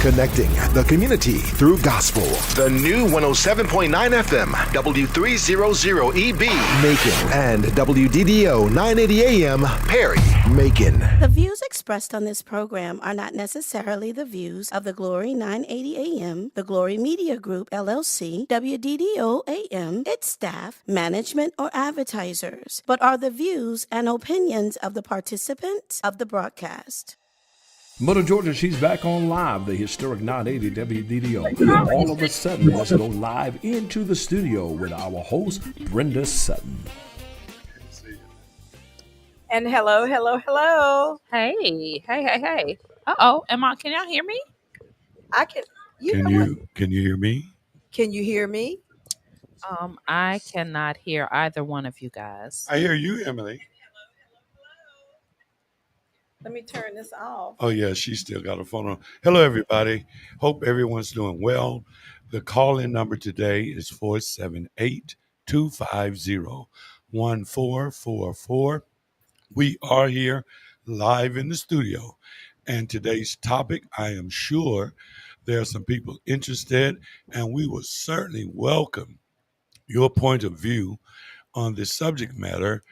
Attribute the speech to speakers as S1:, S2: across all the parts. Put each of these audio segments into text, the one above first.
S1: Connecting the community through gospel.
S2: The new 107.9 FM, W300EB.
S1: Macon and WDDO 980 AM,
S2: Perry.
S1: Macon.
S3: The views expressed on this program are not necessarily the views of the Glory 980 AM, the Glory Media Group, LLC, WDDO AM, its staff, management, or advertisers, but are the views and opinions of the participants of the broadcast.
S4: Mother Georgia, she's back on live, the historic 980 WDDO. All of a sudden, let's go live into the studio with our host, Brenda Sutton.
S5: And hello.
S6: Hey. Can y'all hear me?
S5: I can.
S7: Can you hear me?
S5: Can you hear me?
S6: I cannot hear either one of you guys.
S7: I hear you, Emily.
S5: Let me turn this off.
S7: Oh, yeah, she still got her phone on. Hello, everybody. Hope everyone's doing well. The call-in number today is 478-250-1444. We are here live in the studio. And today's topic, I am sure there are some people interested, and we will certainly welcome your point of view on this subject matter,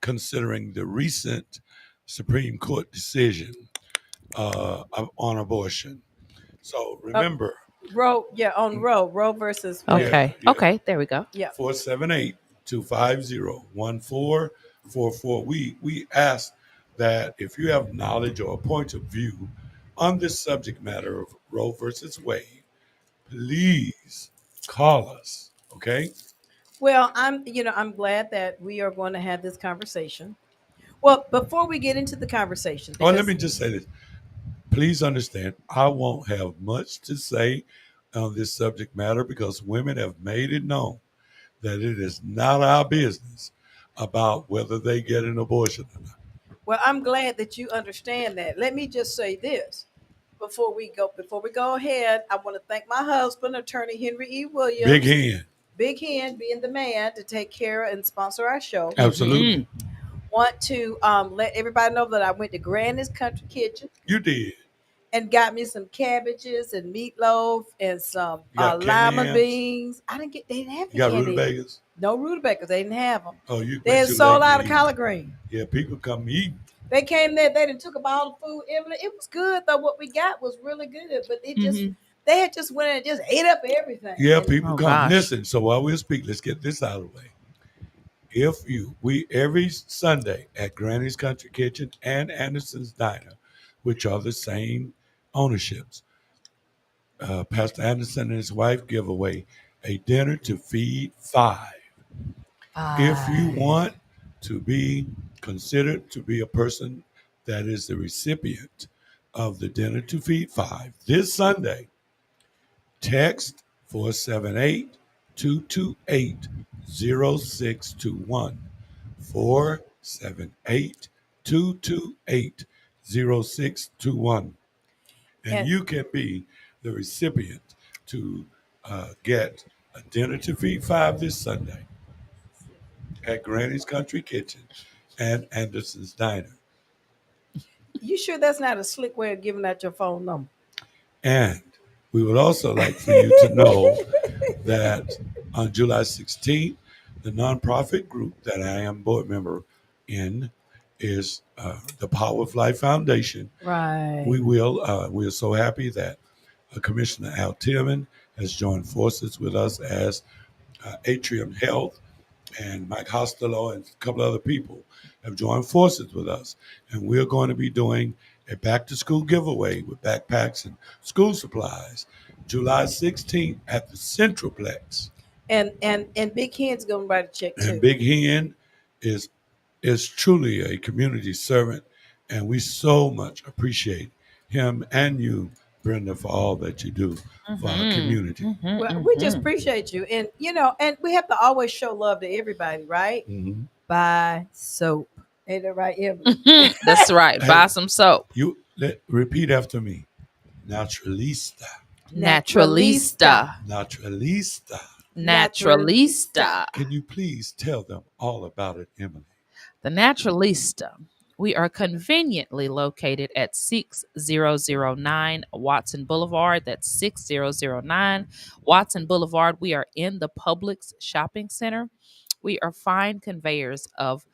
S7: considering the recent Supreme Court decision on abortion. So remember,
S5: Roe versus Wade.
S6: Okay.
S7: Yeah.
S6: Okay, there we go.
S5: Yeah.
S7: 478-250-1444. We ask that if you have knowledge or a point of view on this subject matter of Roe versus Wade, please call us. Okay.
S5: Well, I'm glad that we are going to have this conversation. Well, before we get into the conversation,
S7: Let me just say this. Please understand, I won't have much to say on this subject matter because women have made it known that it is not our business about whether they get an abortion or not.
S5: Well, I'm glad that you understand that. Let me just say this before we go ahead. I want to thank my husband, Attorney Henry E. Williams. Big Hen being the man to take care and sponsor our show.
S7: Absolutely.
S5: Want to let everybody know that I went to Granny's Country Kitchen.
S7: You did.
S5: And got me some cabbages and meatloaf and some lima beans. They didn't have any.
S7: You got rutabagas?
S5: No rutabagas. They didn't have them.
S7: Oh, you.
S5: They had sold out of collard green.
S7: Yeah, people come eat.
S5: They came there. They done took up all the food. It was good though. What we got was really good, but it just they had just went and just ate up everything.
S7: Yeah, people come. Listen. So while we speak, let's get this out of the way. We every Sunday at Granny's Country Kitchen and Anderson's Diner, which are the same ownerships, Pastor Anderson and his wife give away a dinner to feed five. If you want to be considered to be a person that is the recipient of the dinner to feed five this Sunday, text 478-228-0621. 478-228-0621. And you can be the recipient to get a dinner to feed five this Sunday at Granny's Country Kitchen and Anderson's Diner.
S5: You sure that's not a slick way of giving out your phone number?
S7: And we would also like for you to know that on July 16th, the nonprofit group that I am board member in is the Power of Life Foundation.
S5: Right.
S7: We're so happy that Commissioner Al Tillman has joined forces with us as Atrium Health, and Mike Costello and a couple other people have joined forces with us. And we're going to be doing a back-to-school giveaway with backpacks and school supplies July 16th at the Centralplex.
S5: And Big Hen's going to write a check too.
S7: And Big Hen is truly a community servant, and we so much appreciate him and you, Brenda, for all that you do for our community.
S5: Well, we just appreciate you. And, and we have to always show love to everybody, right? Buy soap. Ain't that right, Emily?
S6: That's right. Buy some soap.
S7: Repeat after me. Naturalista.
S6: Naturalista.
S7: Naturalista.
S6: Naturalista.
S7: Can you please tell them all about it, Emily?
S6: The Naturalista We are conveniently located at 6009 Watson Boulevard. That's 6009 Watson Boulevard. We are in the Publix Shopping Center. We are fine conveyors of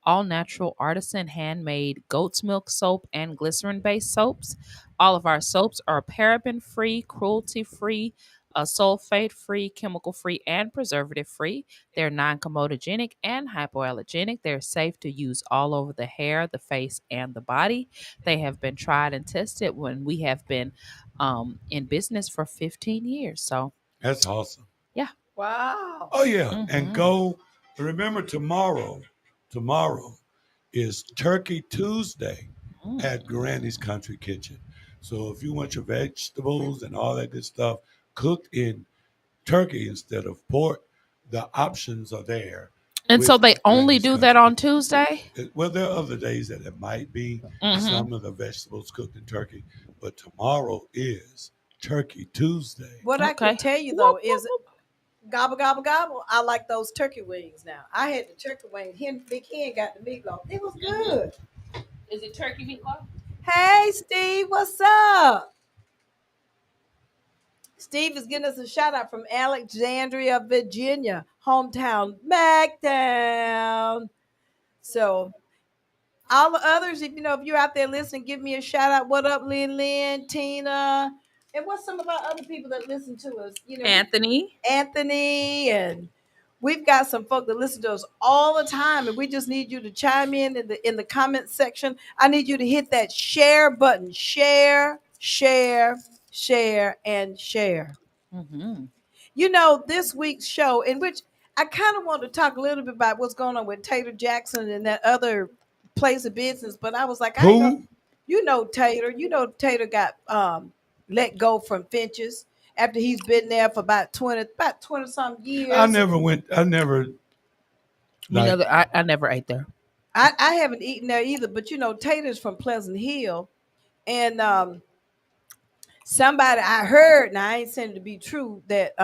S6: all natural artisan handmade goat's milk soap and glycerin based soaps. All of our soaps are paraben free, cruelty free, sulfate free, chemical free, and preservative free. They're non comedogenic and hypoallergenic. They're safe to use all over the hair, the face, and the body. They have been tried and tested when we have been in business for 15 years. So
S7: That's awesome.
S6: yeah.
S5: Wow.
S7: Oh yeah, and
S6: Mhm.
S7: go. Remember tomorrow. Tomorrow is Turkey Tuesday
S6: Mm.
S7: at Granny's Country Kitchen. So if you want your vegetables and all that good stuff cooked in turkey instead of pork, the options are there.
S6: And so
S7: with
S6: they only
S7: Granny's
S6: do
S7: Country
S6: that on
S7: Kitchen.
S6: Tuesday?
S7: Well, there are other days that it might be
S6: Mhm.
S7: some of the vegetables cooked in turkey, but tomorrow is Turkey Tuesday.
S5: What I
S6: Okay.
S5: can tell you though is gobble gobble gobble. I like those turkey wings now. I had the turkey wings. Big Hen got the meatloaf. It was good.
S6: Is it turkey meatloaf?
S5: Hey Steve, what's up? Steve is getting us a shout out from Alexandria, Virginia, hometown, Mactown. So all the others, if you're out there listening, give me a shout out. What up, Lynn, Tina, and what's some of our other people that listen to us?
S6: Anthony.
S5: Anthony, and we've got some folk that listen to us all the time, and we just need you to chime in the comment section. I need you to hit that share button. Share, and share.
S6: Mm-hmm.
S5: This week's show, in which I kind of want to talk a little bit about what's going on with Tater Jackson and that other place of business, but I was like, I ain't gonna, Tater got let go from Finch's after he's been there for about 20 some years.
S7: I never went. I never.
S6: I never ate there.
S5: I haven't eaten there either, but Tater's from Pleasant Hill, and somebody I heard, now I ain't saying it to be true, that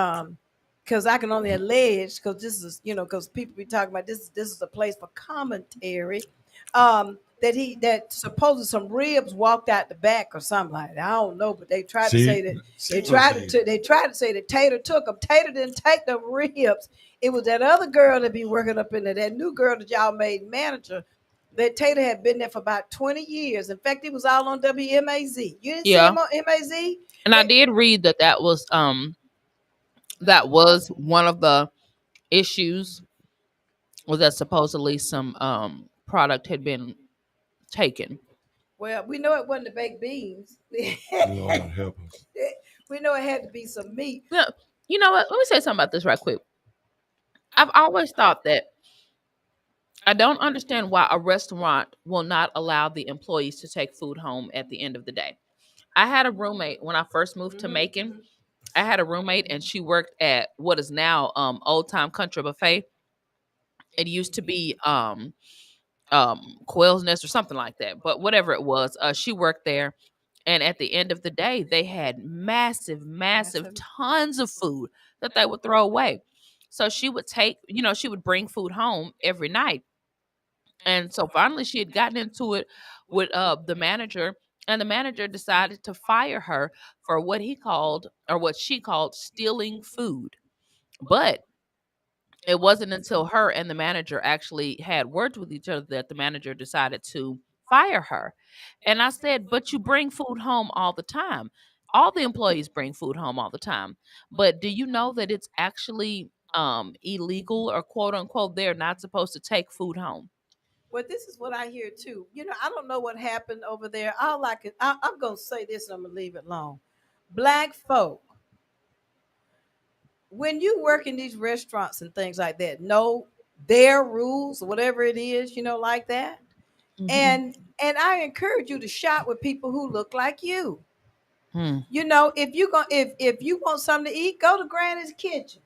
S5: because I can only allege, because this is because people be talking about this is a place for commentary, that supposedly some ribs walked out the back or something like that. I don't know, but they tried to say that they tried to say that Tater took them. Tater didn't take them ribs. It was that other girl that be working up in there, that new girl that y'all made manager. That Tater had been there for about 20 years. In fact, he was all on WMAZ. You didn't see him on MAZ?
S6: And I did read that was one of the issues, was that supposedly some product had been taken.
S5: Well, we know it wasn't the baked beans.
S7: Lord help us.
S5: We know it had to be some meat.
S6: Yeah, you know what? Let me say something about this right quick. I've always thought that I don't understand why a restaurant will not allow the employees to take food home at the end of the day. I had a roommate when I first moved to Macon. I had a roommate, and she worked at what is now Old Time Country Buffet. It used to be Quail's Nest or something like that, but whatever it was, she worked there. And at the end of the day, they had massive tons of food that they would throw away. So she would she would bring food home every night. And so finally she had gotten into it with the manager, and the manager decided to fire her for what she called stealing food. But it wasn't until her and the manager actually had words with each other that the manager decided to fire her. And I said, but you bring food home all the time. All the employees bring food home all the time. But do you know that it's actually illegal, or quote unquote, they're not supposed to take food home?
S5: Well, this is what I hear too. I don't know what happened over there. I'm going to say this and I'm going to leave it alone. Black folk, when you work in these restaurants and things like that, know their rules, whatever it is, like that.
S6: Mhm.
S5: And I encourage you to shop with people who look like you.
S6: Hmm.
S5: If you want something to eat, go to Granny's Kitchen.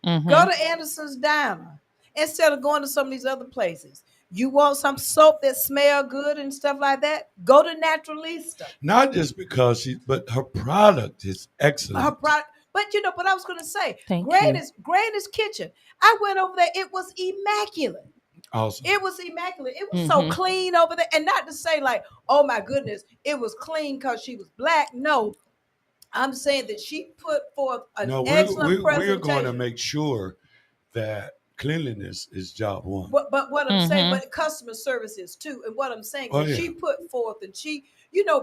S6: Mhm.
S5: Go to Anderson's Diner instead of going to some of these other places. You want some soap that smell good and stuff like that? Go to Naturalista.
S7: Not just because but her product is excellent.
S5: But I was going to say,
S6: Thank
S5: Granny's Kitchen. I went over there. It was immaculate.
S7: Awesome.
S5: It was immaculate. It was so clean over there. And not to say like, oh my goodness, it was clean because she was black. No, I'm saying that she put forth an excellent presentation.
S7: We're going to make sure that cleanliness is job one.
S5: But what I'm saying, but customer service is too. And what I'm saying is she put forth, and she,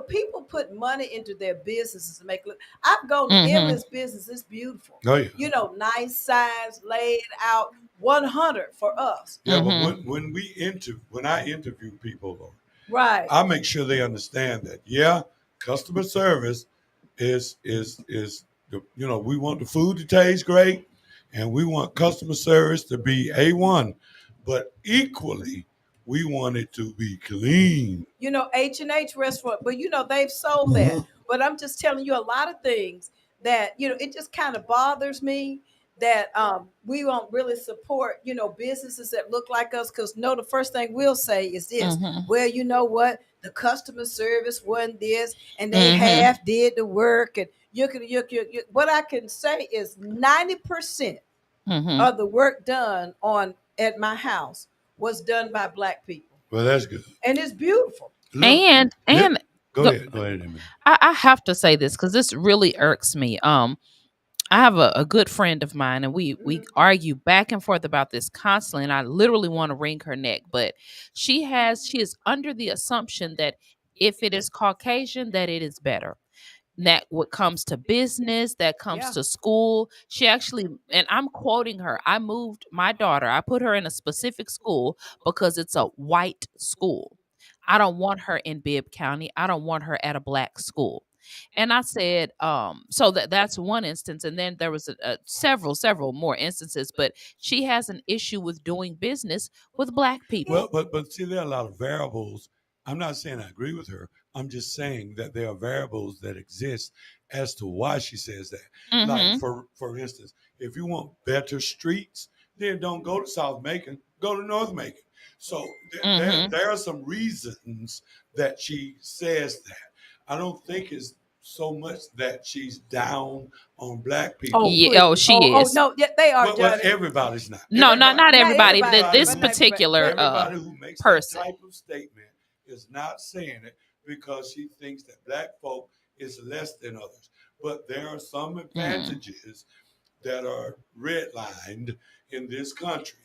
S5: people put money into their businesses to make it look. I've gone to Emily's business. It's beautiful.
S7: Oh yeah.
S5: Nice signs laid out, 100 for us.
S7: Yeah, but when I interview people,
S5: right,
S7: I make sure they understand that customer service is we want the food to taste great, and we want customer service to be A1, but equally we want it to be clean.
S5: H&H restaurant, but they've sold that. But I'm just telling you a lot of things that it just kind of bothers me that we won't really support businesses that look like us, because the first thing we'll say is this: well, you know what, the customer service wasn't this, and they half did the work, and what I can say is 90% of the work done at my house was done by Black people.
S7: Well, that's good,
S5: and it's beautiful.
S6: Look, and
S7: go ahead, Emily.
S6: I have to say this because this really irks me. I have a good friend of mine, and we argue back and forth about this constantly, and I literally want to wring her neck. But she is under the assumption that if it is Caucasian, that it is better. That what comes to business, that comes to school. She actually, and I'm quoting her, I moved my daughter, I put her in a specific school because it's a white school. I don't want her in Bibb County. I don't want her at a Black school. And I said, so that's one instance. And then there was several more instances, but she has an issue with doing business with Black people.
S7: Well, but see, there are a lot of variables. I'm not saying I agree with her. I'm just saying that there are variables that exist as to why she says that. Like, for instance, if you want better streets, then don't go to South Macon, go to North Macon. So there are some reasons that she says that. I don't think it's so much that she's down on Black people.
S6: She is.
S5: Oh, no, they are.
S7: Well, everybody's not.
S6: No, not everybody. This
S7: but
S6: particular
S7: everybody who makes
S6: person.
S7: that type of statement is not saying it because she thinks that Black folk is less than others. But there are some advantages that are redlined in this country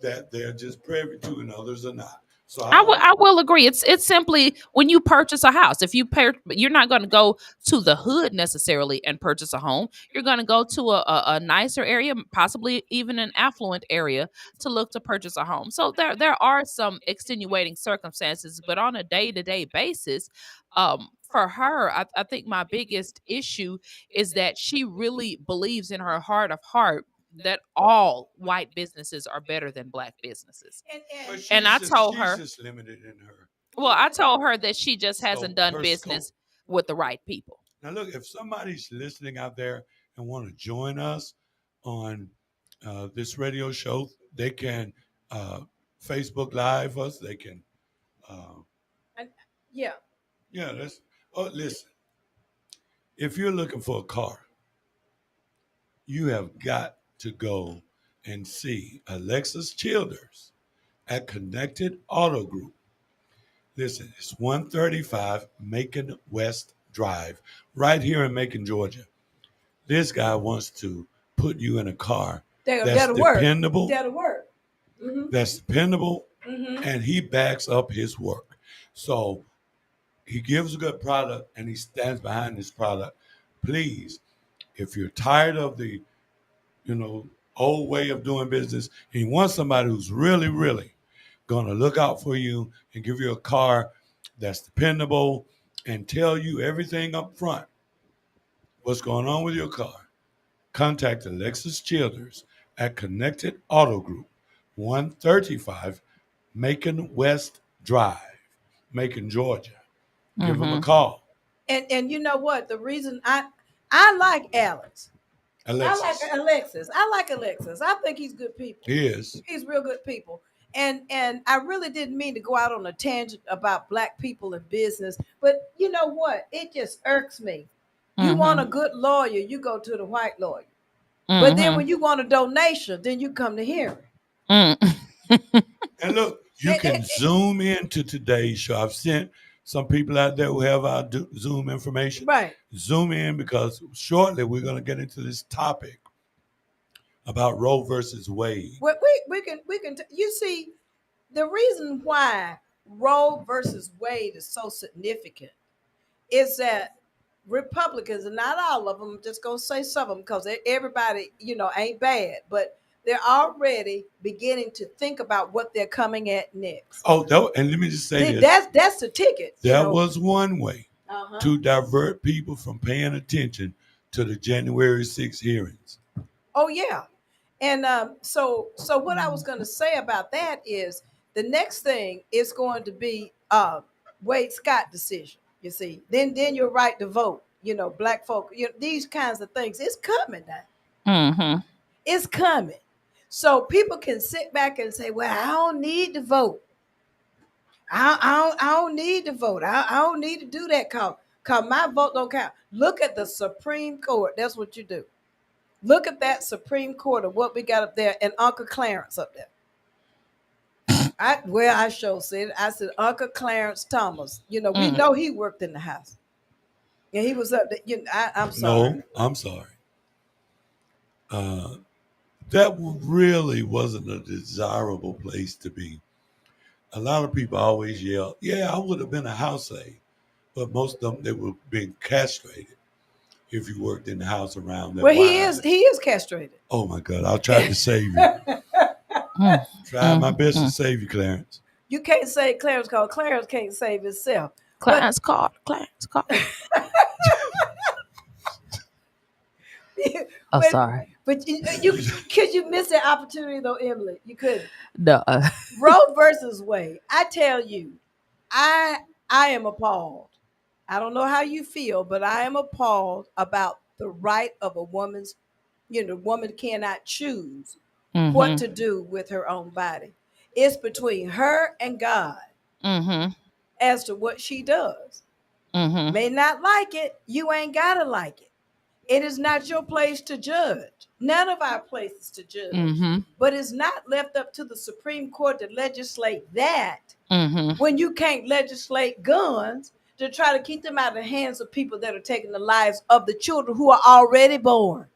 S7: that they're just privy to and others are not. So
S6: I will agree. It's simply when you purchase a house. If you're not going to go to the hood necessarily and purchase a home. You're going to go to a nicer area, possibly even an affluent area, to look to purchase a home. So there are some extenuating circumstances, but on a day-to-day basis, for her, I think my biggest issue is that she really believes in her heart of heart that all white businesses are better than Black businesses. And I told her,
S7: she's just limited in her.
S6: Well, I told her that she just hasn't done business with the right people.
S7: Now, look, if somebody's listening out there and want to join us on this radio show, they can Facebook Live us. They can. Listen, if you're looking for a car, you have got to go and see Alexis Childers at Connected Auto Group. Listen, it's 135 Macon West Drive, right here in Macon, Georgia. This guy wants to put you in a car that's dependable.
S5: That'll work.
S7: That's dependable, and he backs up his work. So he gives a good product, and he stands behind his product. Please, if you're tired of the old way of doing business, and you want somebody who's really, really going to look out for you and give you a car that's dependable and tell you everything up front, what's going on with your car, contact Alexis Childers at Connected Auto Group, 135 Macon West Drive, Macon, Georgia. Give them a call.
S5: And you know what? The reason I like Alex.
S7: Alexis.
S5: I like Alexis. I think he's good people.
S7: He is.
S5: He's real good people. And I really didn't mean to go out on a tangent about Black people in business, but you know what? It just irks me. You want a good lawyer, you go to the white lawyer. But then when you want a donation, then you come to hearing.
S7: And And look, you can zoom into today's show. I've sent some people out there who have our Zoom information.
S5: Right.
S7: Zoom in because shortly we're going to get into this topic about Roe versus Wade.
S5: Well, we can you see the reason why Roe versus Wade is so significant is that Republicans, and not all of them, I'm just gonna say some of them because everybody, ain't bad, but they're already beginning to think about what they're coming at next.
S7: Oh, and let me just say this.
S5: That's the ticket.
S7: That was one way to divert people from paying attention to the January 6th hearings.
S5: Oh, yeah. And so what I was going to say about that is the next thing is going to be Wade Scott decision. You see, then your right to vote. Black folk. These kinds of things. It's coming now. It's coming. So people can sit back and say, "Well, I don't need to vote. I don't need to vote. I don't need to do that cause my vote don't count." Look at the Supreme Court. That's what you do. Look at that Supreme Court of what we got up there and Uncle Clarence up there. I sure said it. I said Uncle Clarence Thomas. We know he worked in the House. And he was up there. I'm sorry.
S7: No, I'm sorry. That really wasn't a desirable place to be. A lot of people always yell, "Yeah, I would have been a house slave," but most of them they were being castrated if you worked in the house around that.
S5: Well, he is castrated.
S7: Oh my God! I'll try to save you. Try my best to save you, Clarence.
S5: You can't save Clarence because Clarence can't save himself.
S6: Clarence called. Oh, sorry.
S5: But you could you miss that opportunity though, Emily? You couldn't.
S6: No.
S5: Roe versus Wade. I tell you, I am appalled. I don't know how you feel, but I am appalled about the right of a woman's. Woman cannot choose what to do with her own body. It's between her and God as to what she does. May not like it. You ain't gotta like it. It is not your place to judge. None of our places to judge. But it's not left up to the Supreme Court to legislate that when you can't legislate guns to try to keep them out of the hands of people that are taking the lives of the children who are already born.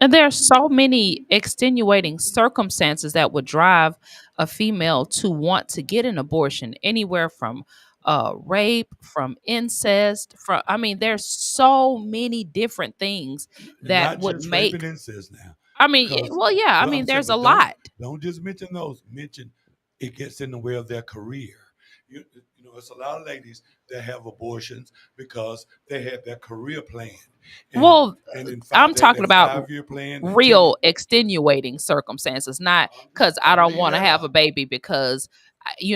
S6: And there are so many extenuating circumstances that would drive a female to want to get an abortion, anywhere from rape, from incest, there's so many different things that would make
S7: rape and incest now.
S6: There's a lot.
S7: Don't just mention those. Mention it gets in the way of their career. It's a lot of ladies that have abortions because they had their career planned.
S6: I'm talking about real extenuating circumstances, not because I don't want to have a baby because,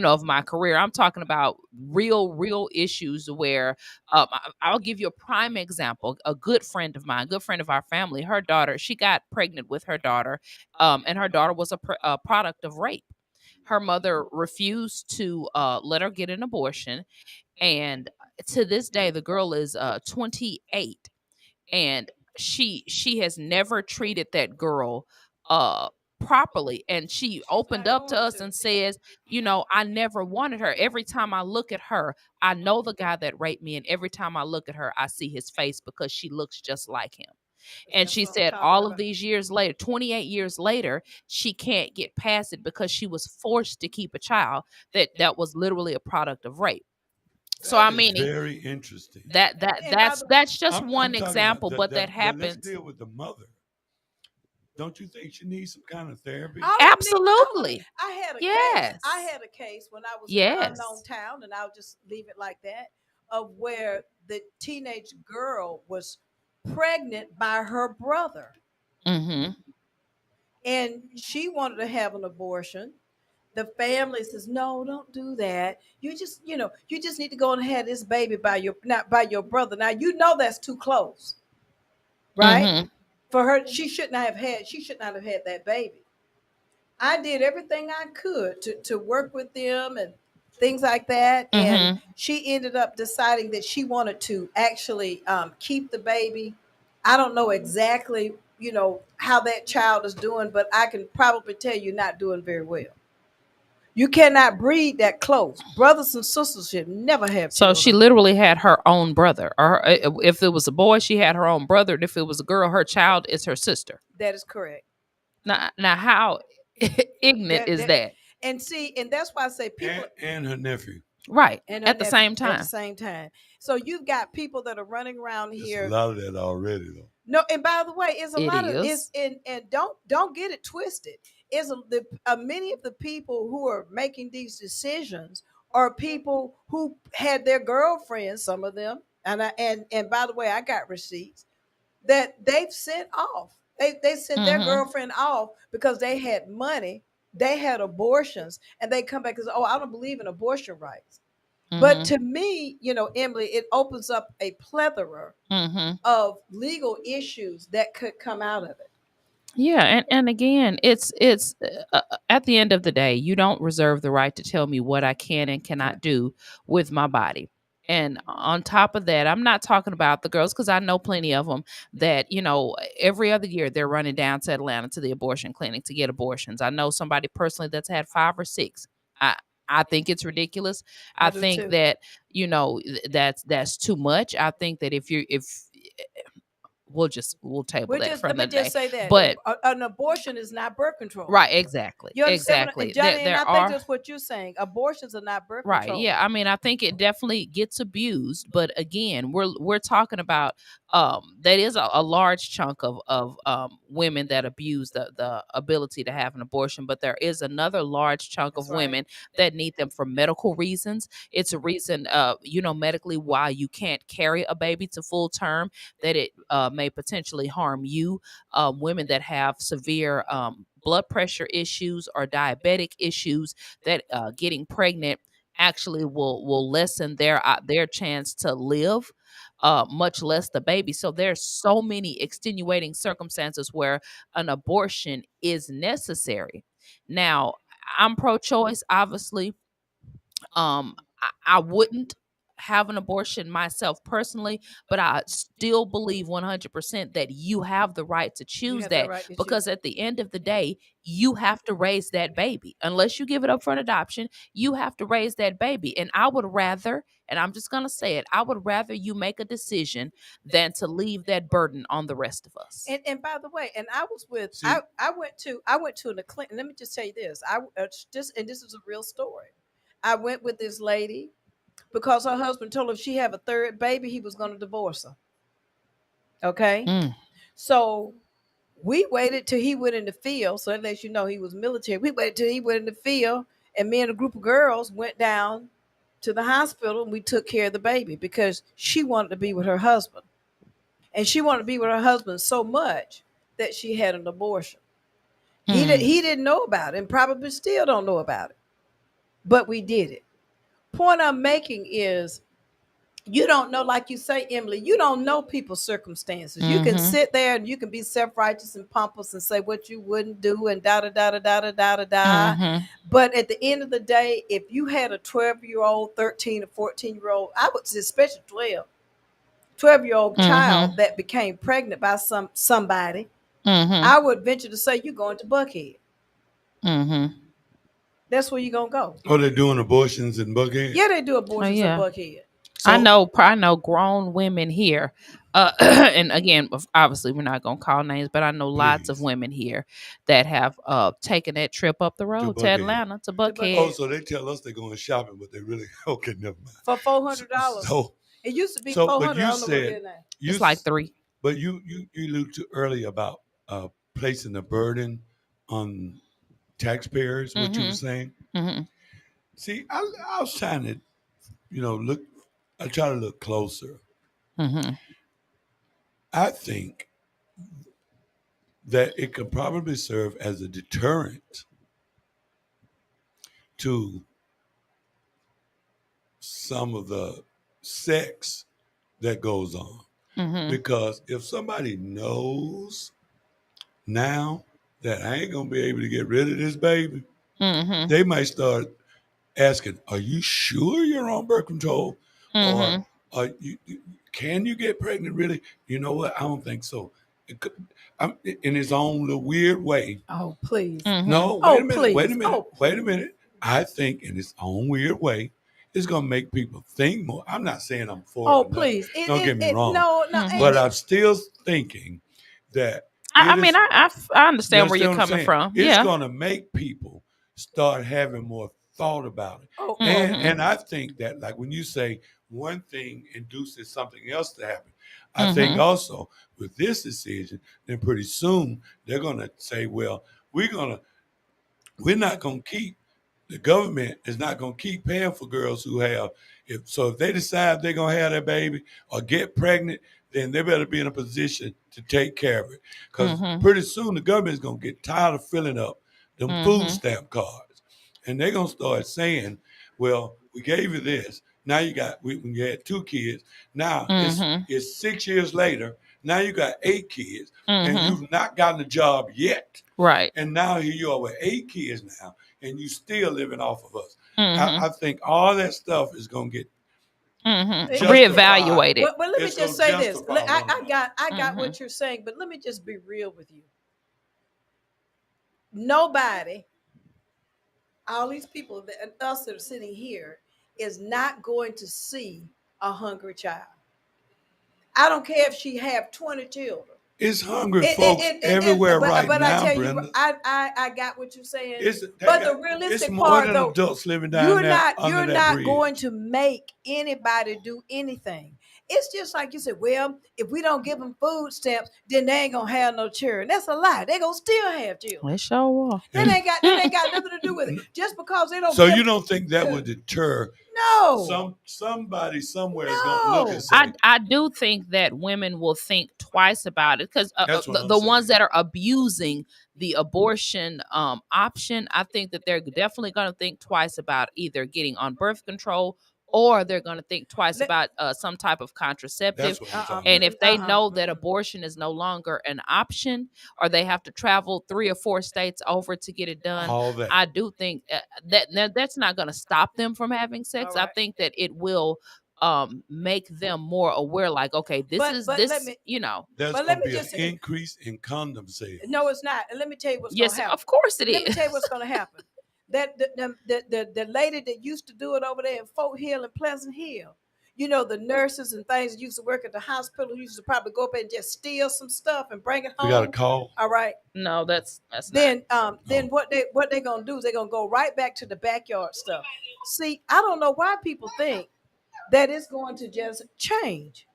S6: of my career. I'm talking about real issues where I'll give you a prime example. A good friend of mine, good friend of our family, her daughter, she got pregnant with her daughter, and her daughter was a product of rape. Her mother refused to let her get an abortion. And to this day, the girl is 28. And she has never treated that girl properly. And she opened up to us and says, I never wanted her. Every time I look at her, I know the guy that raped me. And every time I look at her, I see his face because she looks just like him. And she said all of these years later, 28 years later, she can't get past it because she was forced to keep a child that was literally a product of rape. So
S7: very interesting.
S6: That's just one example, but that happens.
S7: Let's deal with the mother. Don't you think she needs some kind of therapy?
S6: Absolutely.
S5: I had a case when I was in an unknown town, and I'll just leave it like that, of where the teenage girl was pregnant by her brother. And she wanted to have an abortion. The family says, "No, don't do that. You just need to go and have this baby by your brother." Now that's too close, right? For her, she should not have had that baby. I did everything I could to work with them and things like that, and she ended up deciding that she wanted to actually keep the baby. I don't know exactly, how that child is doing, but I can probably tell you not doing very well. You cannot breed that close. Brothers and sisters should never have
S6: So
S5: children.
S6: she literally had her own brother, or if it was a boy, she had her own brother. And if it was a girl, her child is her sister.
S5: That is correct.
S6: Now how ignorant is that?
S5: And see, and that's why I say people
S7: and her nephew.
S6: Right.
S5: and
S6: At the same time.
S5: At the same time. So you've got people that are running around here.
S7: There's a lot of that already, though.
S5: No, and by the way, it's a lot of
S6: is.
S5: and don't get it twisted. Many of the people who are making these decisions are people who had their girlfriends, some of them, and by the way, I got receipts that they've sent off. They sent their girlfriend off because they had money, they had abortions, and they come back and say, "Oh, I don't believe in abortion rights." But to me, Emily, it opens up a plethora of legal issues that could come out of it.
S6: Yeah, and again, it's at the end of the day, you don't reserve the right to tell me what I can and cannot do with my body. And on top of that, I'm not talking about the girls, because I know plenty of them that, every other year they're running down to Atlanta to the abortion clinic to get abortions. I know somebody personally that's had 5 or 6. I think it's ridiculous. I think
S5: too.
S6: that, that's too much. I think that if we'll table that for another day.
S5: Let me just say that.
S6: But
S5: an abortion is not birth control.
S6: Right, exactly.
S5: You understand?
S6: Exactly.
S5: Johnny, and I think that's what you're saying. Abortions are not birth control.
S6: Right. Yeah. I mean, I think it definitely gets abused, but again, we're talking about that is a large chunk of women that abuse the ability to have an abortion, but there is another large chunk of women that need them for medical reasons. It's a reason medically why you can't carry a baby to full term, that it may potentially harm you. Women that have severe blood pressure issues or diabetic issues, that getting pregnant actually will lessen their chance to live, much less the baby. So there's so many extenuating circumstances where an abortion is necessary. Now, I'm pro-choice, obviously. I wouldn't have an abortion myself personally, but I still believe 100% that you have the right to choose that, because at the end of the day, you have to raise that baby. Unless you give it up for an adoption, you have to raise that baby. And I would rather, and I'm just going to say it, I would rather you make a decision than to leave that burden on the rest of us.
S5: And by the way, and I was with, I went to an clinic. Let me just tell you this. And this is a real story. I went with this lady because her husband told her if she have a third baby, he was going to divorce her. Okay. So we waited till he went in the field. So that lets you know he was military. We waited till he went in the field, and me and a group of girls went down to the hospital, and we took care of the baby because she wanted to be with her husband. And she wanted to be with her husband so much that she had an abortion. He didn't know about it, and probably still don't know about it. But we did it. Point I'm making is, you don't know, like you say, Emily, you don't know people's circumstances. You can sit there and you can be self-righteous and pompous and say what you wouldn't do and da-da-da-da-da-da-da-da. But at the end of the day, if you had a 12-year-old, 13 or 14-year-old, I would say especially 12-year-old child that became pregnant by somebody, I would venture to say you're going to Buckhead. That's where you're going to go.
S7: Oh, they're doing abortions in Buckhead?
S5: Yeah, they do abortions in Buckhead.
S6: So, I know grown women here, and again, obviously we're not going to call names, but I know lots of women here that have taken that trip up the road to Atlanta, to Buckhead.
S7: Oh, so they tell us they're going shopping, but they really, okay, never mind.
S5: For $400.
S7: So,
S5: it used to be $400.
S7: But you said,
S6: it's like $300.
S7: But you alluded to earlier about placing the burden on taxpayers, what you were saying. See, I was trying to, look. I try to look closer. I think that it could probably serve as a deterrent to some of the sex that goes on. Because if somebody knows now that I ain't going to be able to get rid of this baby, they might start asking, are you sure you're on birth control? Or can you get pregnant really? You know what? I don't think so. In his own little weird way.
S5: Oh, please.
S7: No, wait a minute. I think in its own weird way, it's going to make people think more. I'm not saying I'm for
S5: Oh,
S7: it or nothing.
S5: please.
S7: Don't get me wrong.
S5: No, no.
S7: But I'm still thinking that
S6: I
S7: it
S6: mean,
S7: is,
S6: I understand where
S7: you
S6: you're
S7: understand what I'm
S6: coming
S7: saying?
S6: from.
S7: It's
S6: Yeah.
S7: going to make people start having more thought about it.
S5: Oh,
S7: And I think that, like, when you say one thing induces something else to happen, I think also with this decision, then pretty soon they're going to say, well, we're not going to keep, the government is not going to keep paying for girls who have, if they decide they're going to have that baby or get pregnant, then they better be in a position to take care of it. Because pretty soon the government is going to get tired of filling up them food stamp cards. And they're going to start saying, well, we gave you this. Now you got, when you had 2 kids, now it's 6 years later. Now you got 8 kids and you've not gotten a job yet.
S6: Right.
S7: And now here you are with 8 kids now, and you still living off of us. I think all that stuff is going to get
S6: reevaluated.
S5: But let me just say this. I got what you're saying, but let me just be real with you. Nobody, all these people, us that are sitting here, is not going to see a hungry child. I don't care if she have 20 children.
S7: It's hungry folks everywhere right
S5: but
S7: now,
S5: I tell
S7: Brenda.
S5: You, I got what you're saying.
S7: But
S5: the realistic
S7: it's more
S5: part,
S7: than
S5: though,
S7: adults living down
S5: you're
S7: there
S5: not
S7: under
S5: you're
S7: that
S5: not
S7: bridge.
S5: going to make anybody do anything. It's just like you said. Well, if we don't give them food stamps, then they ain't gonna have no children. That's a lie. They gonna still have children.
S6: They sure are.
S5: That ain't got nothing to do with it. Just because they don't.
S7: So you don't think that would deter?
S5: No.
S7: Somebody somewhere is going to look and say,
S6: I do think that women will think twice about it because the ones that are abusing the abortion option, I think that they're definitely going to think twice about either getting on birth control or they're going to think twice about some type of contraceptive.
S7: That's what I'm talking
S6: And
S7: about.
S6: if they know that abortion is no longer an option, or they have to travel 3 or 4 states over to get it done,
S7: All that.
S6: I do think that's not going to stop them from having sex.
S5: Right.
S6: I think that it will make them more aware, like, okay, this
S5: But let me,
S7: There's
S5: but
S7: going
S5: let
S7: to
S5: me
S7: be
S5: just
S7: an increase in condom sales.
S5: No, it's not. And let me tell you what's
S6: yes,
S5: going to happen.
S6: of course it is.
S5: Let me tell you what's going to happen. That the lady that used to do it over there in Fort Hill and Pleasant Hill, the nurses and things that used to work at the hospital used to probably go up and just steal some stuff and bring it home.
S7: We got a call.
S5: All right.
S6: No, that's
S5: then what they gonna do is they're gonna go right back to the backyard stuff. See, I don't know why people think that it's going to just change.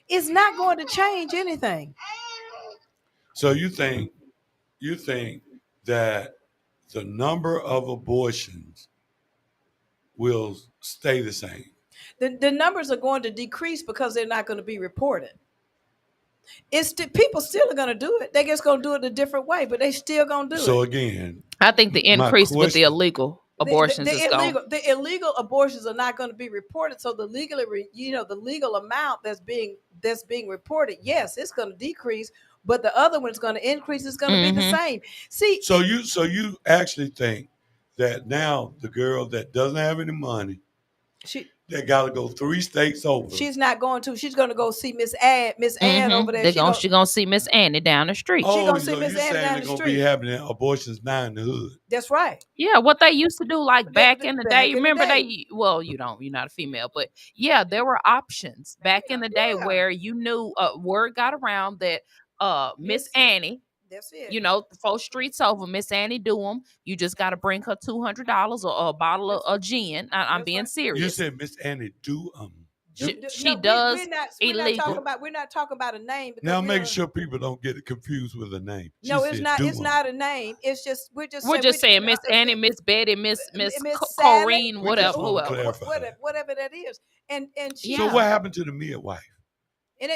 S5: It's not going to change anything.
S7: So you think that the number of abortions will stay the same?
S5: The numbers are going to decrease because they're not going to be reported. People still are going to do it. They're just going to do it a different way, but they still going to do it.
S7: So again,
S6: I think the increase with the illegal abortions is gone.
S5: The illegal abortions are not going to be reported. So the legal amount that's being reported, yes, it's going to decrease, but the other one's going to increase. It's going to be the same. See,
S7: so you actually think that now the girl that doesn't have any money, they got to go 3 states over.
S5: She's not going to. She's going to go see Miss Ann over there.
S6: She's going to see Miss Annie down the street.
S5: She's going to
S7: so
S5: see Miss Annie down the street.
S7: They're going to be having abortions now in the hood.
S5: That's right.
S6: Yeah, what they used to do, like back in the day. Remember you're not a female, but yeah, there were options back in the day where you knew word got around that Miss Annie.
S5: That's it.
S6: 4 streets over, Miss Annie do them. You just got to bring her $200 or a bottle of gin. I'm being serious.
S7: You said Miss Annie do them.
S6: She does illegal.
S5: We're not talking about a name.
S7: Now make sure people don't get it confused with a name.
S5: No, it's not. It's not a name. It's just
S6: we're just saying Miss Annie, Miss Betty, Miss Corrine, whatever,
S5: whatever that is. And she.
S7: So what happened to the midwife?
S5: And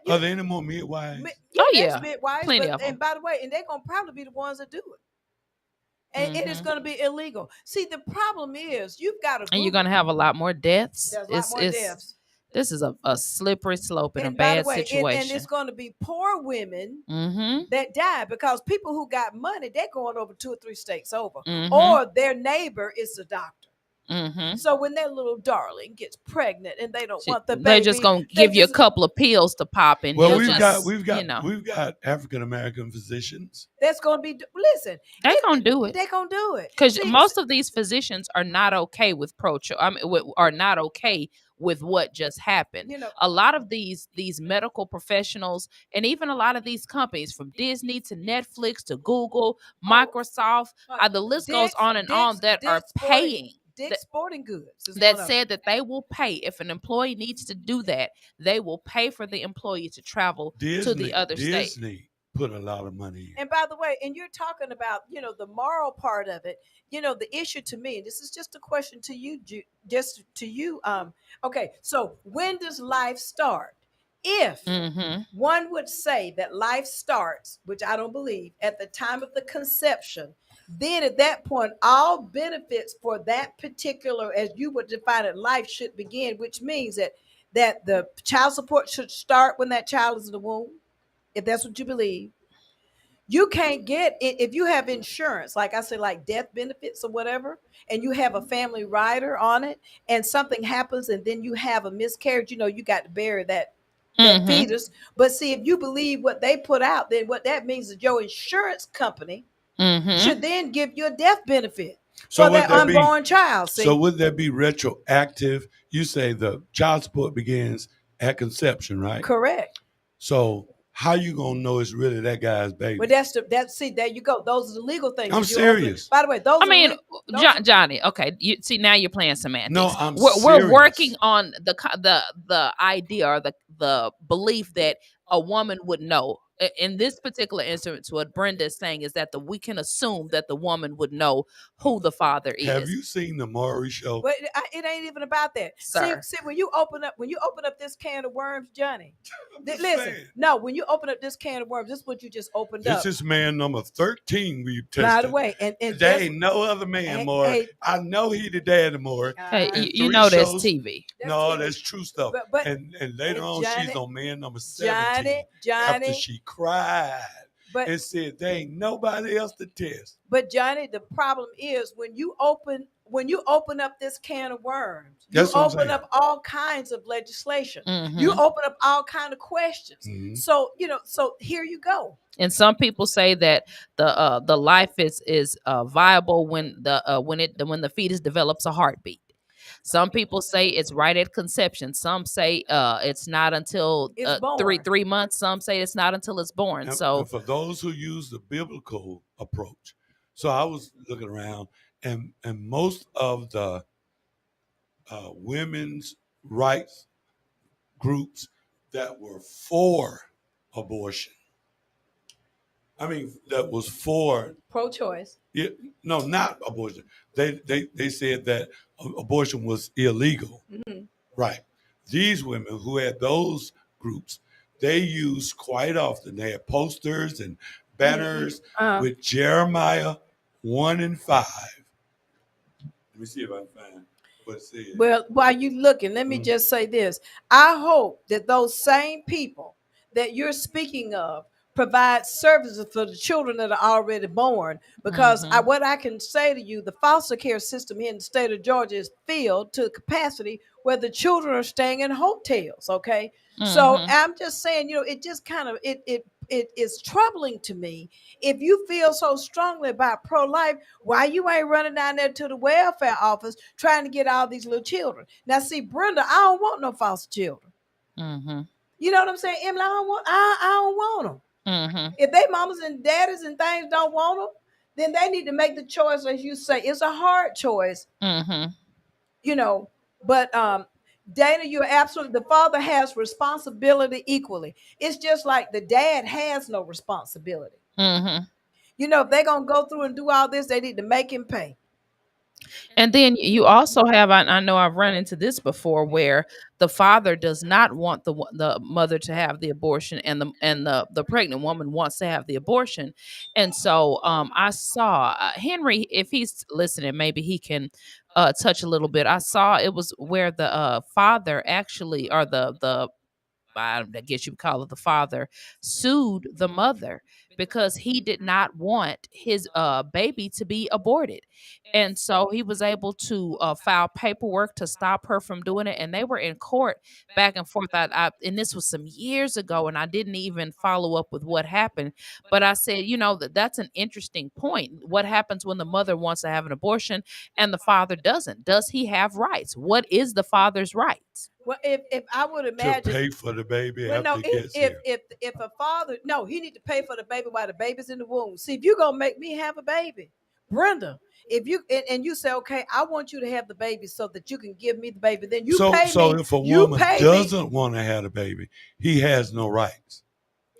S7: are there any more midwives?
S5: Midwives,
S6: plenty of them.
S5: And by the way, and they're gonna probably be the ones that do it. And it's going to be illegal. See, the problem is you've got to.
S6: And you're going to have a lot more deaths.
S5: There's a lot more deaths.
S6: This is a slippery slope and a bad situation.
S5: And it's going to be poor women that die because people who got money, they're going over 2 or 3 states over, or their neighbor is a doctor.
S6: Mm-hmm.
S5: So when that little darling gets pregnant and they don't want the
S6: They're just
S5: baby,
S6: gonna
S5: they
S6: give you a
S5: just
S6: couple of pills to pop, and
S7: Well,
S6: he'll
S7: we've
S6: just,
S7: got African American physicians.
S5: that's going to be, listen,
S6: they gonna do it.
S5: they're going to do it.
S6: Because
S5: See,
S6: most of these physicians are not okay with are not okay with what just happened.
S5: you know,
S6: A lot of these medical professionals, and even a lot of these companies, from Disney to Netflix to Google, Microsoft, the list goes on and on, that are paying.
S5: Dick's Sporting Goods
S6: That said that they will pay if an employee needs to do that. They will pay for the employee to travel to the other state.
S7: Disney put a lot of money in.
S5: And by the way, and you're talking about, the moral part of it, the issue to me, and this is just a question to you, just to you. Okay, so when does life start? If one would say that life starts, which I don't believe, at the time of the conception, then at that point, all benefits for that particular, as you would define it, life should begin, which means that the child support should start when that child is in the womb, if that's what you believe. You can't get it if you have insurance, like I said, like death benefits or whatever, and you have a family rider on it, and something happens, and then you have a miscarriage. You got to bury that fetus. But see, if you believe what they put out, then what that means is your insurance company should then give you a death benefit for that unborn child. See?
S7: So would that be retroactive? You say the child support begins at conception, right?
S5: Correct.
S7: So how you gonna know it's really that guy's baby?
S5: But see, there you go. Those are the legal things.
S7: I'm serious.
S5: By the way,
S6: Johnny. Okay, you see, now you're playing semantics.
S7: No, I'm
S6: we're
S7: serious.
S6: working on the idea, or the belief that a woman would know. In this particular instance, what Brenda is saying is that we can assume that the woman would know who the father is.
S7: Have you seen the Maury Show?
S5: But it ain't even about that.
S6: Sir.
S5: See, when you open up this can of worms, Johnny. Listen, no, when you open up this can of worms, this is what you just opened up.
S7: This is man number 13 we've tested.
S5: By the way, and
S7: there ain't no other man more. I know he the daddy more.
S6: Hey, you know that's TV.
S7: That's true stuff. And later on, she's on man number 17.
S5: Johnny,
S7: after she cried and said there ain't nobody else to test.
S5: But Johnny, the problem is when you open up this can of worms,
S7: That's
S5: you open up all kinds of legislation. You open up all kinds of questions. So so here you go.
S6: And some people say that the life is viable when the fetus develops a heartbeat. Some people say it's right at conception. Some say it's not until 3 months. Some say it's not until it's born.
S7: And for those who use the biblical approach, so I was looking around, and most of the women's rights groups that were for abortion, that was for
S5: pro-choice.
S7: Yeah, no, not abortion. They said that abortion was illegal. Right. These women who had those groups, they used quite often. They had posters and banners with Jeremiah 1 and 5. Let me see if I can find what it says.
S5: Well, while you looking, let me just say this. I hope that those same people that you're speaking of provide services for the children that are already born, because what I can say to you, the foster care system here in the state of Georgia is filled to capacity where the children are staying in hotels. Okay. So I'm just saying, it just kind of, it is troubling to me. If you feel so strongly about pro-life, why you ain't running down there to the welfare office trying to get all these little children? Now, see, Brenda, I don't want no foster children. You know what I'm saying? Emily, I don't want them. If they mamas and daddies and things don't want them, then they need to make the choice, as you say. It's a hard choice, but Dana, you're absolutely, the father has responsibility equally. It's just like the dad has no responsibility. If they're going to go through and do all this, they need to make him pay.
S6: And then you also have, I know I've run into this before, where the father does not want the mother to have the abortion, and the pregnant woman wants to have the abortion. And so I saw Henry, if he's listening, maybe he can touch a little bit. I saw it was where the father actually, or I guess you would call it the father, sued the mother because he did not want his baby to be aborted. And so he was able to file paperwork to stop her from doing it. And they were in court back and forth. And this was some years ago, and I didn't even follow up with what happened. But I said, that's an interesting point. What happens when the mother wants to have an abortion and the father doesn't? Does he have rights? What is the father's rights?
S5: Well, if I would
S7: To
S5: imagine
S7: pay for the baby
S5: well,
S7: after
S5: no,
S7: it gets here.
S5: if a father, no, he need to pay for the baby while the baby's in the womb. See, if you're gonna make me have a baby, Brenda, if you and you say, okay, I want you to have the baby so that you can give me the baby, then you pay me.
S7: So if a woman doesn't want to have a baby, he has no rights.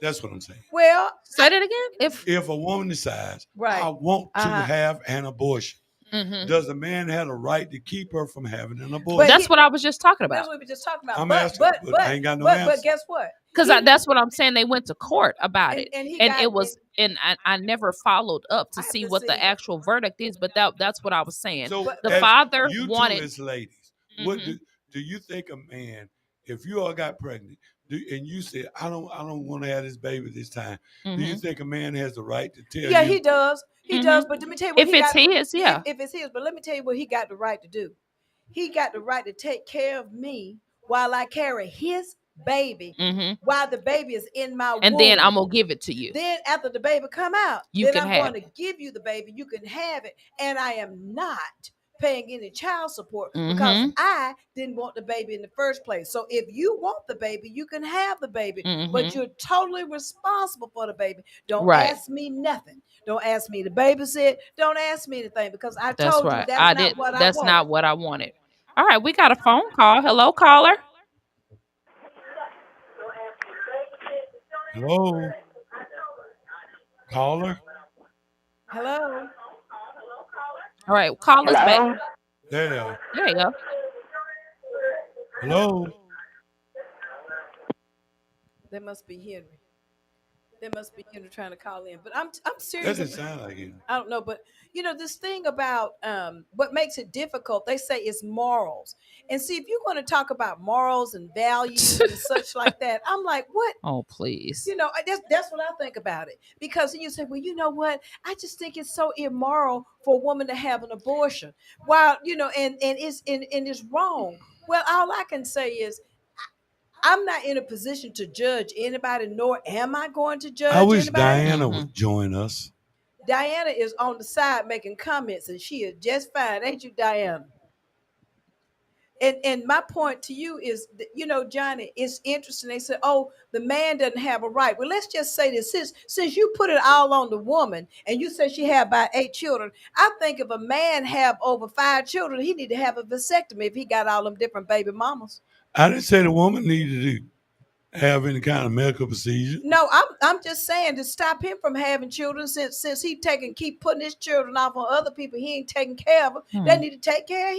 S7: That's what I'm saying.
S5: Well,
S6: say that again.
S7: If a woman decides,
S5: right,
S7: I want to have an abortion,
S6: mm-hmm.
S7: does a man have a right to keep her from having an abortion?
S6: But that's what I was just talking about.
S5: That's what we were just talking about.
S7: I'm asking, but I ain't got no answer.
S5: But guess what?
S6: Because that's what I'm saying. They went to court about it,
S5: and
S6: I never followed up to see what the actual verdict is. But that's what I was saying.
S7: So
S6: the father
S7: you
S6: wanted.
S7: Two as ladies, what do you think a man, if you all got pregnant, and you said, I don't want to have this baby this time, do you think a man has the right to tell you?
S5: Yeah, he does. He does. But let me tell you what
S6: if it's his, yeah.
S5: If it's his, but let me tell you what he got the right to do. He got the right to take care of me while I carry his baby, while the baby is in my womb.
S6: And then I'm gonna give it to you.
S5: Then after the baby come out,
S6: I'm
S5: going to give you the baby. You can have it, and I am not paying any child support because I didn't want the baby in the first place. So if you want the baby, you can have the baby, but you're totally responsible for the baby. Don't ask me nothing. Don't ask me to babysit. Don't ask me anything because I told you that's not what I wanted.
S6: That's not what I wanted. All right, we got a phone call. Hello, caller.
S7: Hello, caller.
S5: Hello.
S6: All right, call us back.
S7: There you are.
S6: There you go.
S7: Hello.
S5: That must be Henry. There must be trying to call in, but I'm serious.
S7: Doesn't sound like him.
S5: I don't know, but this thing about what makes it difficult, they say it's morals. And see, if you're going to talk about morals and values and such like that, I'm like, what?
S6: Oh, please.
S5: That's what I think about it. Because you say, well, you know what? I just think it's so immoral for a woman to have an abortion. While and it's wrong. Well, all I can say is, I'm not in a position to judge anybody, nor am I going to judge anybody. I wish
S7: Diana would join us.
S5: Diana is on the side making comments, and she is just fine. Ain't you, Diana? And my point to you is, Johnny, it's interesting. They said, oh, the man doesn't have a right. Well, let's just say this. Since you put it all on the woman, and you said she had about 8 children, I think if a man have over 5 children, he need to have a vasectomy if he got all them different baby mamas.
S7: I didn't say the woman needed to have any kind of medical procedure.
S5: No, I'm just saying to stop him from having children since he keep putting his children off on other people. He ain't taking care of them. They need to take care of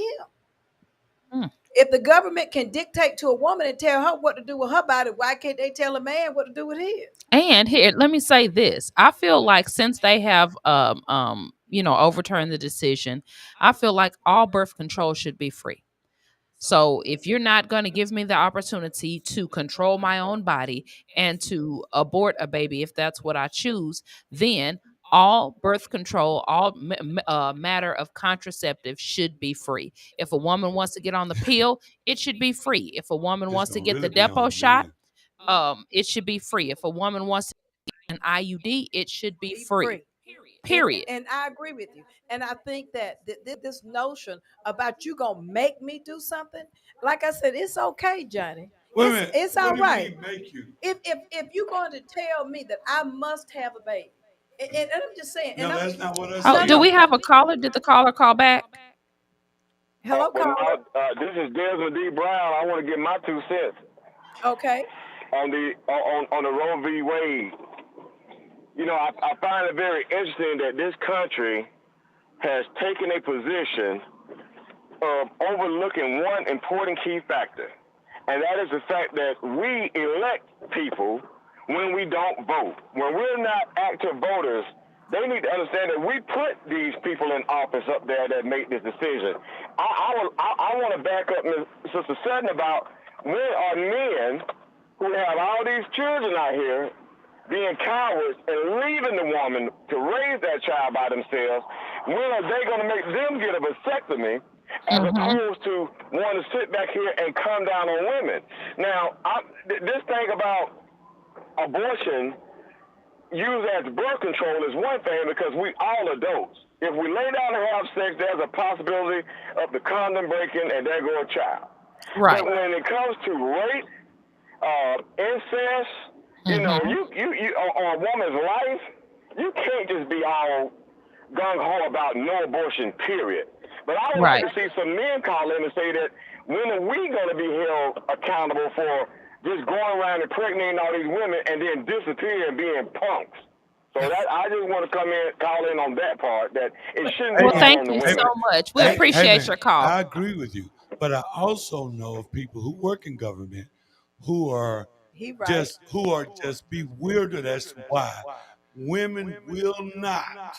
S5: him. If the government can dictate to a woman and tell her what to do with her body, why can't they tell a man what to do with his?
S6: And here, let me say this. I feel like since they have overturned the decision, I feel like all birth control should be free. So if you're not going to give me the opportunity to control my own body and to abort a baby, if that's what I choose, then all birth control, all matter of contraceptive should be free. If a woman wants to get on the pill, it should be free. If a woman wants to get the depot shot, it should be free. If a woman wants to get an IUD, it should be free. Period.
S5: And I agree with you. And I think that this notion about you gonna make me do something, like I said, it's okay, Johnny.
S7: Wait a minute.
S5: It's all right.
S7: Make you?
S5: If you're going to tell me that I must have a baby, and I'm just saying.
S7: No, that's not what I said.
S6: Oh, do we have a caller? Did the caller call back?
S5: Hello, caller.
S8: This is Desmond D. Brown. I want to get my 2 cents.
S5: Okay.
S8: On the Roe v. Wade. I find it very interesting that this country has taken a position of overlooking one important key factor, and that is the fact that we elect people when we don't vote. When we're not active voters, they need to understand that we put these people in office up there that make this decision. I want to back up Ms. Sister Sutton about when are men who have all these children out here being cowards and leaving the woman to raise that child by themselves, when are they going to make them get a vasectomy as opposed to wanting to sit back here and come down on women? Now, this thing about abortion used as birth control is one thing because we all adults. If we lay down and have sex, there's a possibility of the condom breaking and there go a child.
S6: Right.
S8: But when it comes to rape, incest, you know, you on a woman's life, you can't just be all gung-ho about no abortion, period. But I would like to see some men call in and say that when are we going to be held accountable for just going around impregnating all these women and then disappearing being punks? So that I just want to call in on that part, that it shouldn't be.
S6: Well, thank you so much. We appreciate your call.
S7: I agree with you. But I also know of people who work in government who are just bewildered as to why women will not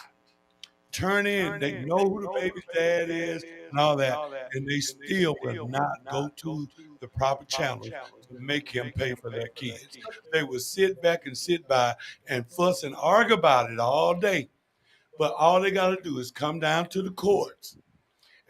S7: turn in. They know who the baby's dad is and all that, and they still will not go to the proper channels to make him pay for their kids. They will sit back and sit by and fuss and argue about it all day. But all they got to do is come down to the courts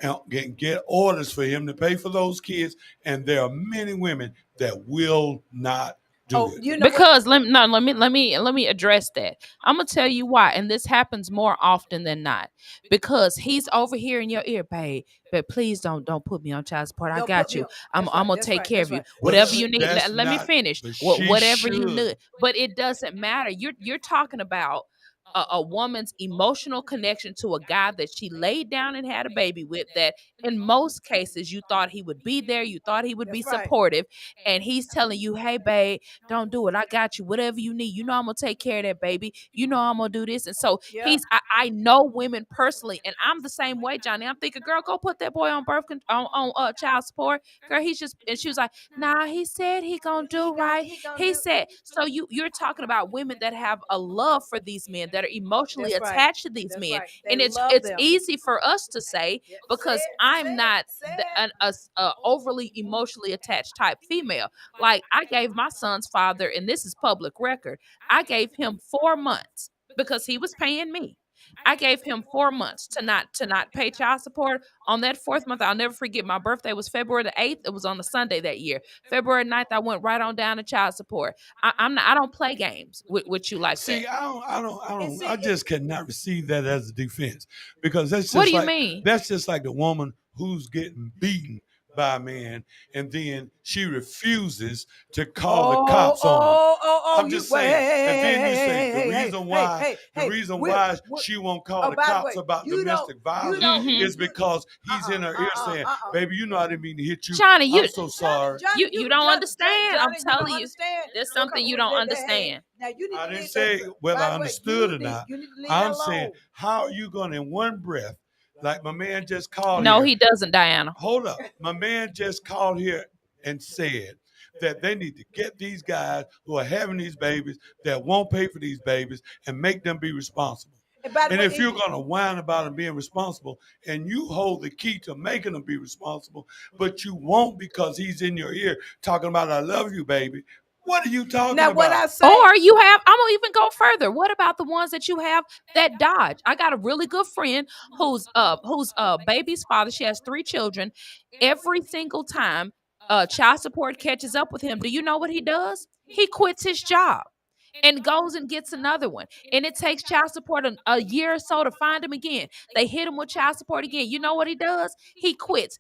S7: and get orders for him to pay for those kids. And there are many women that will not do it.
S6: You know, because let me address that. I'm gonna tell you why, and this happens more often than not. Because he's over here in your ear, babe. But please don't put me on child support. I got you. I'm gonna take care of you. Whatever you need. Let me finish. Whatever you need. But it doesn't matter. You're talking about a woman's emotional connection to a guy that she laid down and had a baby with, that in most cases you thought he would be there, you thought he would be supportive, and he's telling you, hey babe, don't do it, I got you, whatever you need, you know I'm gonna take care of that baby, you know I'm gonna do this. And so I know women personally, and I'm the same way, Johnny. I'm thinking, girl, go put that boy on on child support, girl. He's just, and she was like, nah, he said he gonna do right. He said. So you're talking about women that have a love for these men, that are emotionally attached to these men. And it's easy for us to say, because I'm not a overly emotionally attached type female. Like, I gave my son's father, and this is public record, I gave him 4 months because he was paying me. I gave him 4 months to not pay child support. On that 4th month, I'll never forget, my birthday was February the 8th. It was on a Sunday that year. February 9th, I went right on down to child support. I don't play games with you like that.
S7: See, I just cannot receive that as a defense, because that's just
S6: what do you mean?
S7: That's just like the woman who's getting beaten by a man, and then she refuses to call the cops on him. I'm just saying. And then you say the reason why she won't call the cops about domestic violence is because he's in her ear saying, baby, you know I didn't mean to hit you.
S6: Johnny,
S7: I'm so sorry.
S6: You don't understand. I'm telling you. There's something you don't understand.
S5: Now,
S7: I didn't say whether I understood or not. I'm saying, how are you going in one breath, like my man just called
S6: No,
S7: here.
S6: he doesn't, Diana.
S7: Hold up. My man just called here and said that they need to get these guys who are having these babies that won't pay for these babies and make them be responsible. And if you're going to whine about them being responsible, and you hold the key to making them be responsible, but you won't because he's in your ear talking about, I love you, baby. What are you talking about?
S5: What I say,
S6: or you have, I'm gonna even go further. What about the ones that you have that dodge? I got a really good friend whose baby's father, she has 3 children. Every single time child support catches up with him, do you know what he does? He quits his job and goes and gets another one. And it takes child support a year or so to find him again. They hit him with child support again. You know what he does? He quits.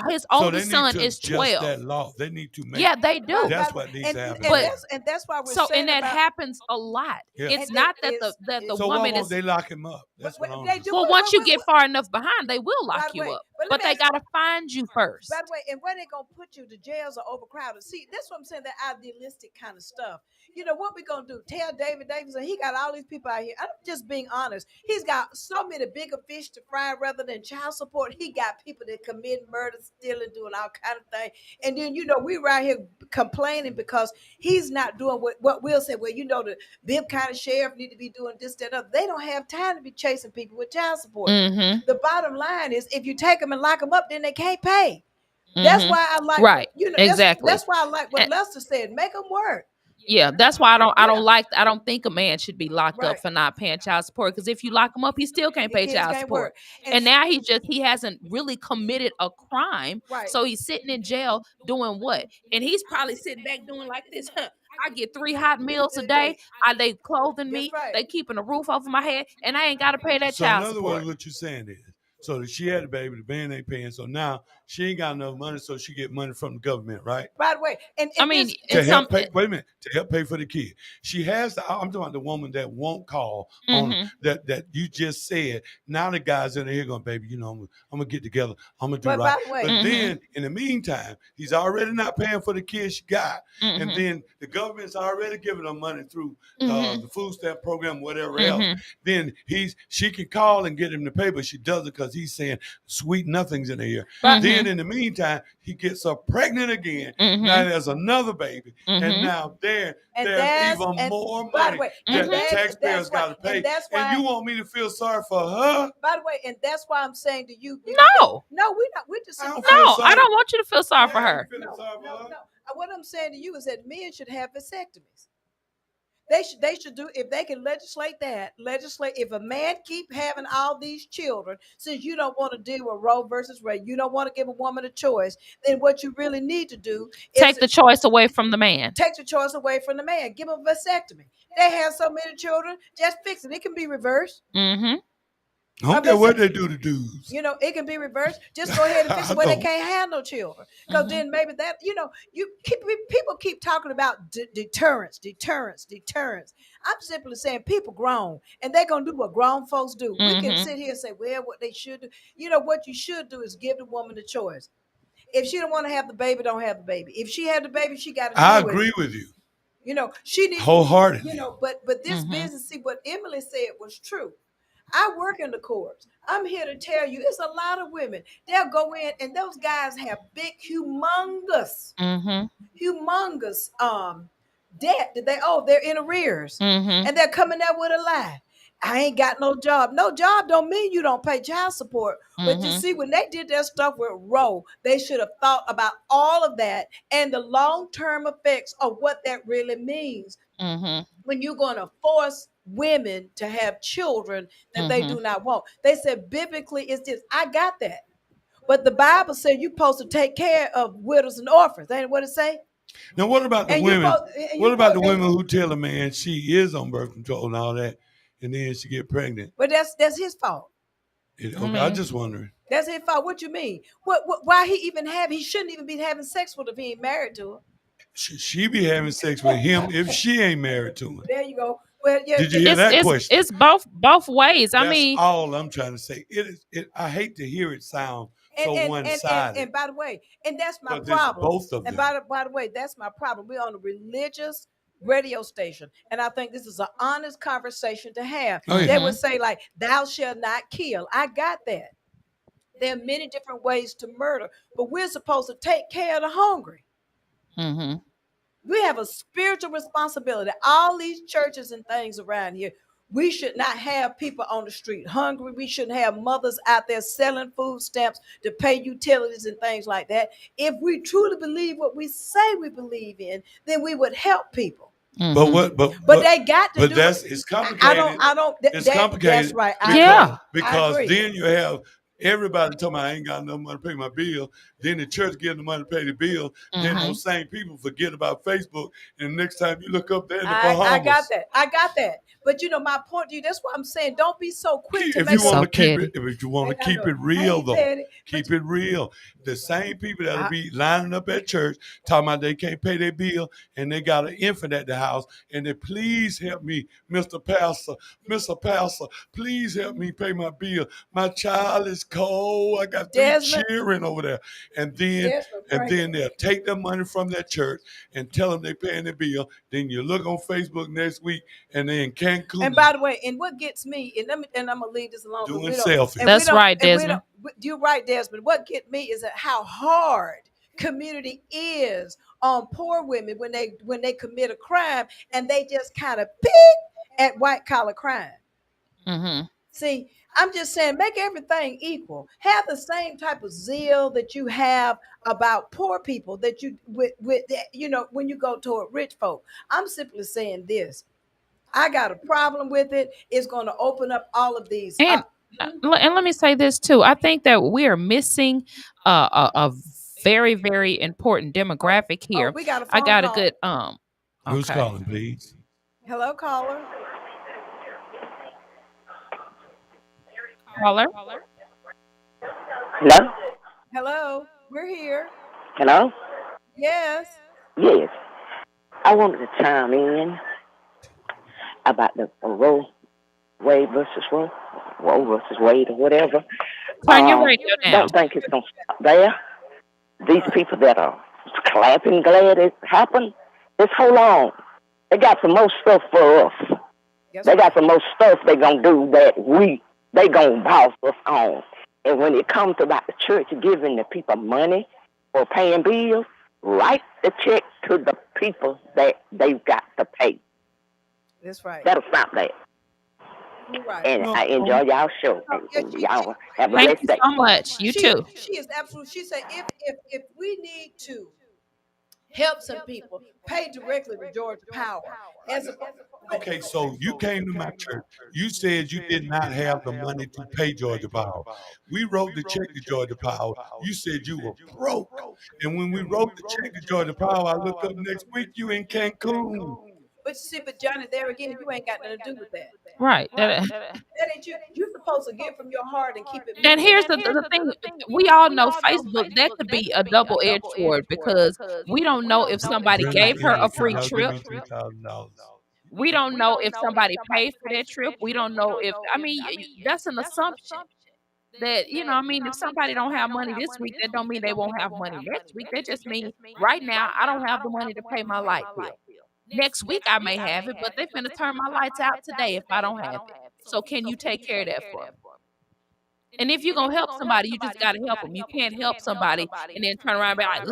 S6: His oldest son is 12.
S7: That law. They need to make.
S6: Yeah, they do.
S7: That's what needs to happen.
S5: And that's why we're saying.
S6: And that happens a lot. Yeah. It's not that the
S7: so
S6: woman
S7: why
S6: is.
S7: They lock him up. That's what I'm
S6: Well, once you get far enough behind, they will lock you up. But they gotta find you first.
S5: By the way, and where they gonna put you? The jails are overcrowded. See, that's what I'm saying. That idealistic kind of stuff. You know what we gonna do? Tell David Davidson he got all these people out here. I'm just being honest. He's got so many bigger fish to fry rather than child support. He got people that commit murder, stealing, doing all kind of things. And then we right here complaining because he's not doing what Will said. Well, the Bibb County sheriff need to be doing this, that, other. They don't have time to be chasing people with child support.
S6: Mm-hmm.
S5: The bottom line is, if you take them and lock them up, then they can't pay. Mm-hmm. That's why I like
S6: exactly.
S5: That's why I like what Lester said. Make them work.
S6: Yeah, that's why I don't think a man should be locked
S5: Right.
S6: up for not paying child support. Because if you lock him up, he still can't pay
S5: Kids
S6: child
S5: can't
S6: support.
S5: work.
S6: And now he hasn't really committed a crime.
S5: Right.
S6: So he's sitting in jail doing what? And he's probably sitting back doing like this. Huh, I get 3 hot meals a day. They clothing me.
S5: That's right.
S6: They keeping a roof over my head, and I ain't got to pay that
S7: So in
S6: child
S7: other
S6: support.
S7: words, what you're saying is, so that she had a baby, the man ain't paying, so now she ain't got enough money, so she get money from the government, right?
S5: By the way, and
S6: I mean,
S5: this,
S7: To
S6: it's
S7: help
S6: some,
S7: pay, wait a minute, to help pay for the kid. She has the, I'm talking about the woman that won't call on
S6: Mhm.
S7: that you just said. Now the guys in here going, baby, you know, I'm gonna get together. I'm gonna do
S5: but
S7: right.
S5: by the way,
S7: But
S6: Mhm.
S7: then in the meantime, he's already not paying for the kid she got. And
S6: Mhm.
S7: then the government's already giving her money through
S6: Mhm.
S7: the food stamp program, whatever else.
S6: Mhm.
S7: Then she can call and get him to pay, but she doesn't because he's saying sweet nothings in here.
S6: Mhm.
S7: Then in the meantime, he gets her pregnant again.
S6: Mhm.
S7: Now there's another baby. And
S6: Mhm.
S7: now there's
S5: that's-
S7: even
S5: and
S7: more
S5: by the
S7: money
S5: way,
S7: that
S6: and
S7: the
S5: that-
S7: taxpayers
S5: that's why-
S7: got to pay.
S5: and that's why-
S7: And you want me to feel sorry for her?
S5: by the way, and that's why I'm saying to you,
S6: No.
S5: no, we're not. We're just
S7: I don't
S6: No,
S7: feel sorry.
S6: I don't want you to feel sorry for
S7: I
S6: her.
S7: ain't feeling sorry for her.
S5: no. What I'm saying to you is that men should have vasectomies. They should do, if they can legislate if a man keep having all these children, since you don't want to deal with Roe versus Wade, you don't want to give a woman a choice, then what you really need to do is
S6: Take the choice away from the man.
S5: take the choice away from the man. Give them a vasectomy. They have so many children, just fix it. It can be reversed.
S6: Mm-hmm.
S7: I don't care what they do to dudes.
S5: You know, it can be reversed. Just go ahead and fix it where they
S7: don't.
S5: can't have no children. Because then maybe that, people keep talking about deterrence. I'm simply saying people grown and they're going to do what grown folks do. We can sit here and say, well, what they should do. You know, what you should do is give the woman the choice. If she don't want to have the baby, don't have the baby. If she had the baby, she got to
S7: I
S5: deal with
S7: agree
S5: it.
S7: with you
S5: You know, she needs
S7: wholeheartedly.
S5: You know, but this business, see what Emily said was true. I work in the courts. I'm here to tell you, it's a lot of women. They'll go in, and those guys have big, humongous debt that they're in arrears, and they're coming there with a lie. I ain't got no job. No job don't mean you don't pay child support. But you see, when they did that stuff with Roe, they should have thought about all of that and the long-term effects of what that really means. When you're going to force women to have children that they do not want. They said biblically it's this. I got that. But the Bible said you're supposed to take care of widows and orphans. Ain't what it say?
S7: Now, what about the
S5: And you
S7: women?
S5: both- and
S7: What
S5: you
S7: about the
S5: both-
S7: women who tell a man she is on birth control and all that, and then she get pregnant?
S5: But that's his fault.
S7: Okay, I'm just wondering.
S5: That's his fault. What you mean? Why he shouldn't even be having sex with her if he ain't married to her.
S7: Should she be having sex with him if she ain't married to him?
S5: There you go. Well, yeah,
S7: Did you hear that question?
S6: It's both ways.
S7: That's
S6: I mean,
S7: all I'm trying to say. I hate to hear it sound so one-sided.
S5: And by the way, and that's my
S7: 'Cause it's
S5: problem.
S7: both of
S5: And
S7: them.
S5: by the way, that's my problem. We're on a religious radio station, and I think this is an honest conversation to have.
S7: Oh, yeah.
S5: They would say like, "Thou shalt not kill." I got that. There are many different ways to murder, but we're supposed to take care of the hungry. We have a spiritual responsibility. All these churches and things around here, we should not have people on the street hungry. We shouldn't have mothers out there selling food stamps to pay utilities and things like that. If we truly believe what we say we believe in, then we would help people.
S7: But
S5: they got to
S7: but
S5: do
S7: that's
S5: it.
S7: it's complicated.
S5: It's
S7: complicated.
S5: That's right.
S7: Because
S5: I agree.
S7: then you have everybody talking about I ain't got enough money to pay my bill. Then the church getting the money to pay the bill. Then those same people forget about Facebook. And next time you look up there in the Bahamas.
S5: I got that. But you know, my point to you, that's why I'm saying don't be so quick to
S7: If
S5: make
S7: you want
S6: So
S7: to keep
S6: petty.
S7: it, if you want to
S5: I
S7: keep
S5: know.
S7: it real
S5: I ain't
S7: though,
S5: petty,
S7: keep it real. The same people that'll be lining up at church talking about they can't pay their bill and they got an infant at the house and they please help me, Mr. Pastor, please help me pay my bill. My child is cold. I got 3
S5: Desmond.
S7: cheering over there, and then they'll take the money from that church and tell them they paying their bill. Then you look on Facebook next week and they in Cancun.
S5: And by the way, and what gets me, and I'm gonna leave this alone.
S7: Doing
S5: we don't-
S7: selfies.
S5: and
S6: That's
S5: we don't-
S6: right,
S5: and we
S6: Desmond.
S5: don't- You're right, Desmond. What gets me is that how hard community is on poor women when they commit a crime and they just kind of pick at white collar crime. See, I'm just saying, make everything equal. Have the same type of zeal that you have about poor people that you with when you go toward rich folk. I'm simply saying this. I got a problem with it. It's going to open up all of these.
S6: And let me say this too. I think that we are missing a very, very important demographic
S5: Oh,
S6: here.
S5: we got a
S6: I
S5: phone
S6: got a
S5: call.
S6: good
S7: Who's
S6: okay.
S7: calling, please?
S5: Hello, caller.
S6: Caller.
S9: Hello?
S5: Hello, we're here.
S9: Hello?
S5: Yes.
S9: Yes. I wanted to chime in about the Roe versus Roe versus Wade or whatever.
S6: Turn your radio down.
S9: Don't think it's going to stop there. These people that are clapping glad it happened, just hold on. They got some more stuff for us. They got some more stuff they going to do that they going to boss us on. And when it comes about the church giving the people money or paying bills, write the check to the people that they've got to pay.
S5: That's right.
S9: That'll stop that.
S5: You're right.
S9: And I enjoy y'all show. And y'all have a
S6: Thank
S9: blessed
S6: you
S9: day.
S6: so much. You too.
S5: She is absolutely. She said if we need to help some people, pay directly to Georgia Power.
S7: Okay, so you came to my church. You said you did not have the money to pay Georgia Power. We wrote the check to Georgia Power. You said you were broke. And when we wrote the check to Georgia Power, I looked up next week, you in Cancun.
S5: But see, Johnny, there again, you ain't got nothing to do with that.
S6: Right.
S5: That ain't you. You're supposed to give from your heart and keep it moving.
S6: And here's the thing. We all know Facebook, that could be a double-edged sword because we don't know if somebody
S7: Brenda,
S6: gave her a
S7: can
S6: free
S7: y'all give
S6: trip.
S7: me $3,000?
S6: We don't know if somebody paid for that trip. We don't know if, I mean, that's an assumption that, I mean, if somebody don't have money this week, that don't mean they won't have money next week. That just means right now, I don't have the money to pay my light bill. Next week, I may have it, but they're finna turn my lights out today if I don't have it. So can you take care of that for me? And if you're going to help somebody, you just got to help them. You can't help somebody and then turn around and be like,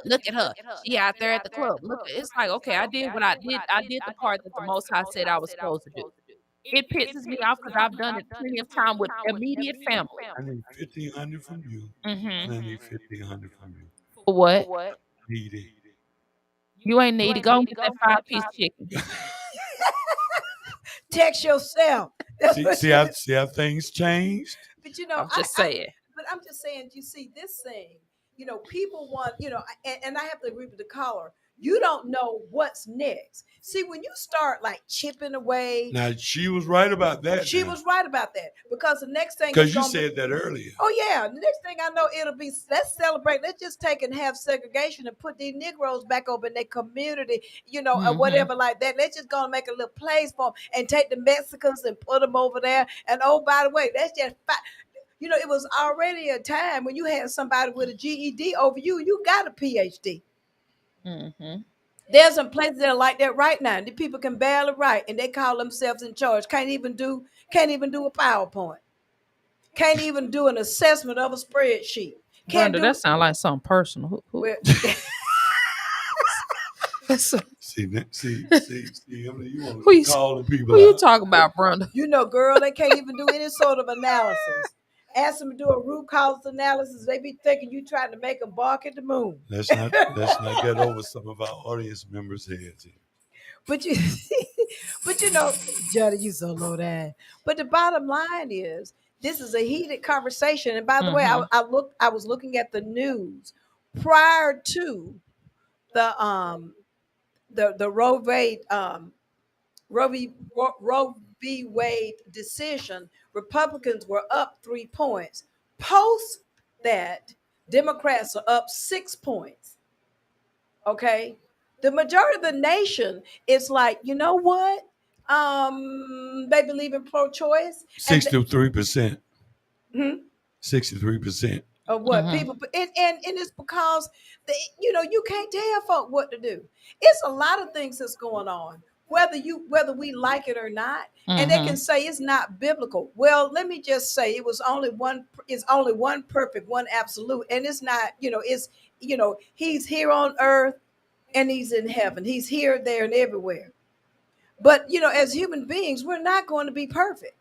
S6: look at her. She out there at the club. Look, it's like, okay, I did what I did. I did the part that the Most High said I was supposed to do. It pisses me off because I've done it plenty of time with immediate family.
S7: I need $1,500 from you.
S6: Mm-hmm.
S7: And I need $1,500 from you.
S6: For what?
S7: Need it.
S6: You ain't need to go and get that 5-piece chicken.
S5: Text yourself.
S7: See how things changed?
S5: But
S6: I'm just saying.
S5: But I'm just saying, you see, this thing, people want, and I have to agree with the caller. You don't know what's next. See, when you start like chipping away.
S7: Now, she was right about that.
S5: She was right about that because the next thing.
S7: Because you said that earlier.
S5: Oh, yeah. The next thing I know, it'll be, let's celebrate. Let's just take and have segregation and put these Negroes back over in their community, or whatever like that. Let's just go and make a little place for them and take the Mexicans and put them over there. And oh, by the way, that's just it was already a time when you had somebody with a GED over you. You got a PhD.
S6: Mm-hmm.
S5: There's some places that are like that right now. The people can barely write, and they call themselves in charge. Can't even do a PowerPoint. Can't even do an assessment of a spreadsheet.
S6: Brenda, that sounds like something personal.
S5: Well,
S7: see, Emily, you want to call the people.
S6: Who you talking about, Brenda?
S5: Girl, they can't even do any sort of analysis. Ask them to do a root cause analysis. They be thinking you trying to make them bark at the moon.
S7: Let's not get over some of our audience members' heads here.
S5: But Johnny, you so low down. But the bottom line is, this is a heated conversation. And by the way, I was looking at the news prior to the Roe v. Wade decision. Republicans were up 3 points. Post that, Democrats are up 6 points. Okay, the majority of the nation is like, you know what? They believe in pro-choice.
S7: 63%. 63%.
S5: Of what people, and it's because you can't tell folk what to do. It's a lot of things that's going on, whether we like it or not, and they can say it's not biblical. Well, let me just say it's only one perfect, one absolute, and it's not. He's here on earth and he's in heaven. He's here, there, and everywhere. But as human beings, we're not going to be perfect.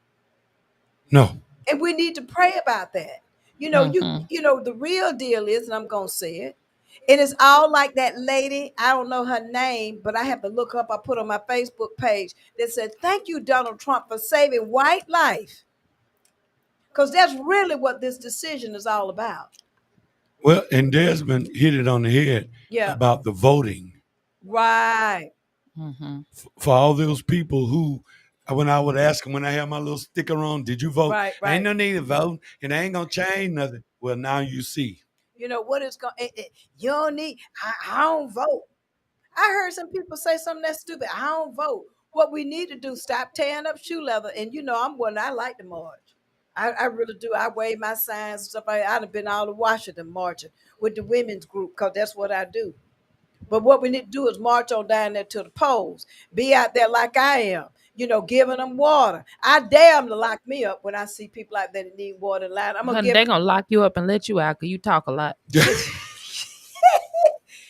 S7: No.
S5: And we need to pray about that. You know, the real deal is, and I'm going to say it, it is all like that lady. I don't know her name, but I have to look up. I put on my Facebook page that said, "Thank you, Donald Trump, for saving white life." Because that's really what this decision is all about.
S7: Well, and Desmond hit it on the head about the voting.
S5: Right.
S7: For all those people who, when I would ask them, when I have my little sticker on, did you vote?
S5: Right.
S7: Ain't no need to vote, and I ain't going to change nothing. Well, now you see.
S5: You know, what is going you don't need, I don't vote. I heard some people say something that's stupid. I don't vote. What we need to do, stop tearing up shoe leather. And you know, I like to march. I really do. I wave my signs and stuff like that. I've been all to Washington marching with the women's group because that's what I do. But what we need to do is march on down there to the polls. Be out there like I am, you know, giving them water. I dare them to lock me up when I see people out there that need water in line.
S6: They're going to lock you up and let you out because you talk a lot.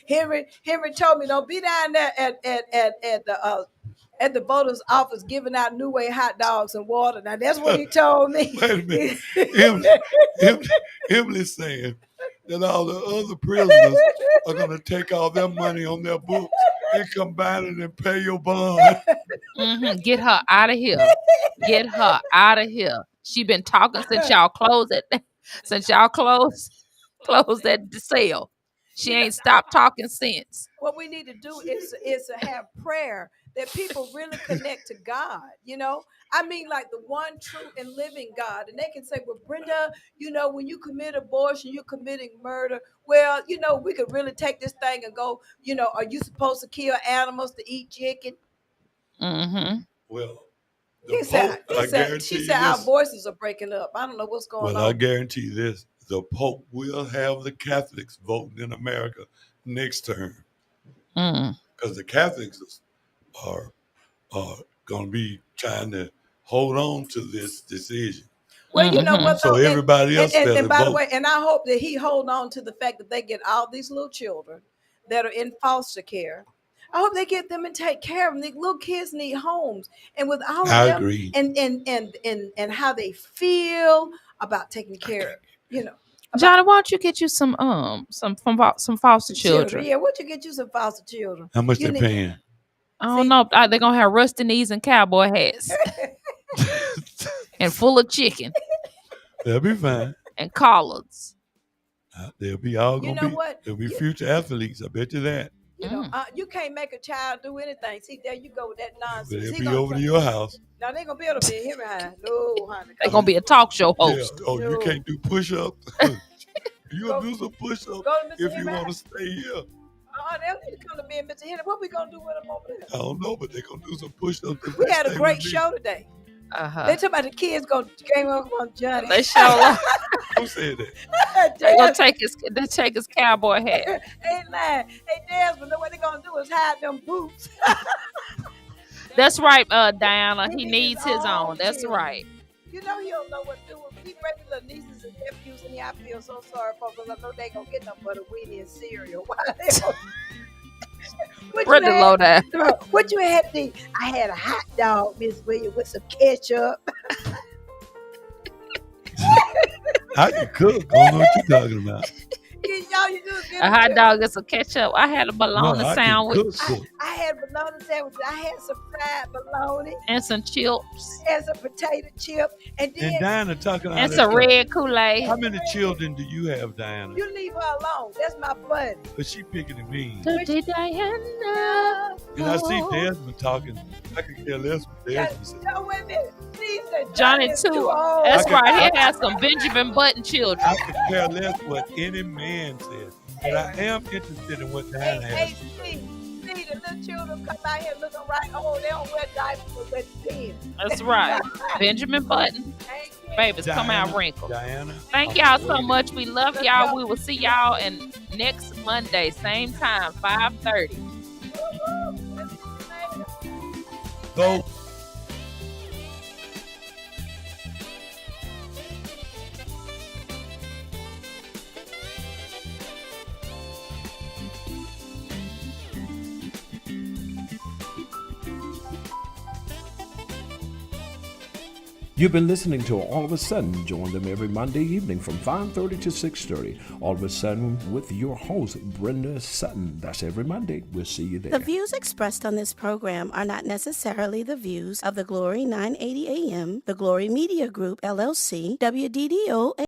S5: Henry told me, don't be down there at the voter's office giving out New Way hot dogs and water. Now that's what he told me.
S7: Wait a minute. Emily's saying that all the other prisoners are going to take all their money on their books and combine it and pay your bond.
S6: Get her out of here. Get her out of here. She been talking since y'all closed it. Since y'all closed that sale. She ain't stopped talking since.
S5: What we need to do is to have prayer that people really connect to God, you know? I mean, like the one true and living God. And they can say, well, Brenda, you know, when you commit abortion, you're committing murder. Well, you know, we could really take this thing and go, you know, are you supposed to kill animals to eat chicken?
S7: Well,
S5: she said our voices are breaking up. I don't know what's going on.
S7: Well, I guarantee you this. The Pope will have the Catholics voting in America next term. Because the Catholics are going to be trying to hold on to this decision.
S5: Well, you know what?
S7: So everybody else
S5: and by the way, and I hope that he hold on to the fact that they get all these little children that are in foster care. I hope they get them and take care of them. The little kids need homes, and with all of them,
S7: agree.
S5: And how they feel about taking care of, you know.
S6: Johnny, why don't you get you some foster children?
S5: Yeah, why don't you get you some foster children?
S7: How much they paying?
S6: I don't know. They're gonna have rusty knees and cowboy hats, and full of chicken.
S7: They'll be fine.
S6: And collards.
S7: They'll be all gonna be.
S5: What?
S7: They'll be future athletes. I bet you that.
S5: You know, you can't make a child do anything. See, there you go with that nonsense.
S7: They'll be over to your house.
S5: Now they're gonna be able to be here behind. No, honey.
S6: They're gonna be a talk show host.
S7: Yeah. Oh, no. You can't do push-ups. You gonna do some push-ups if you want to stay here.
S5: They'll need to come to me and Mr. Henry. What we gonna do with them over there?
S7: I don't know, but they're gonna do some push-ups.
S5: We had a great show today. They talk about the kids gonna game over on Johnny.
S6: They show up.
S7: Who said that?
S6: They gonna take his cowboy hat.
S5: Ain't lying. Hey, Desmond, what they gonna do is hide them boots.
S6: That's right, Diana. He needs his own. That's right.
S5: You know he don't know what to do with me. Regular nieces and nephews, and I feel so sorry for because I know they gonna get nothing but a weenie and cereal.
S6: Brenda low down.
S5: What you had to eat? I had a hot dog, Miss Williams, with some ketchup.
S7: I can cook. I don't know what you're talking about.
S6: A hot dog and some ketchup. I had a bologna sandwich.
S5: I had a bologna sandwich. I had some fried bologna.
S6: And some chips.
S5: And some potato chip. And
S7: Diana talking about
S6: and some red Kool-Aid.
S7: How many children do you have, Diana?
S5: You leave her alone. That's my buddy.
S7: But she picking at me.
S6: Dirty Diana.
S7: And I see Desmond talking. I can care less what Desmond says.
S5: No, wait a minute.
S6: Johnny too. That's right. He has some Benjamin Button children.
S7: I could care less what any man says. But I am interested in what Diana has.
S5: Hey, Steve, the little children come out here looking right. Oh, they don't wear diapers, but wear pins.
S6: That's right. Benjamin Button. Babies
S7: Diana,
S6: come out wrinkled.
S7: Diana.
S6: Thank y'all so much. We love y'all. We will see y'all in next Monday, same time, 5:30.
S7: Go.
S4: You've been listening to All of a Sudden. Join them every Monday evening from 5:30 to 6:30. All of a Sudden with your host, Brenda Sutton. That's every Monday. We'll see you there.
S3: The views expressed on this program are not necessarily the views of the Glory 980 AM, the Glory Media Group, LLC, WDDO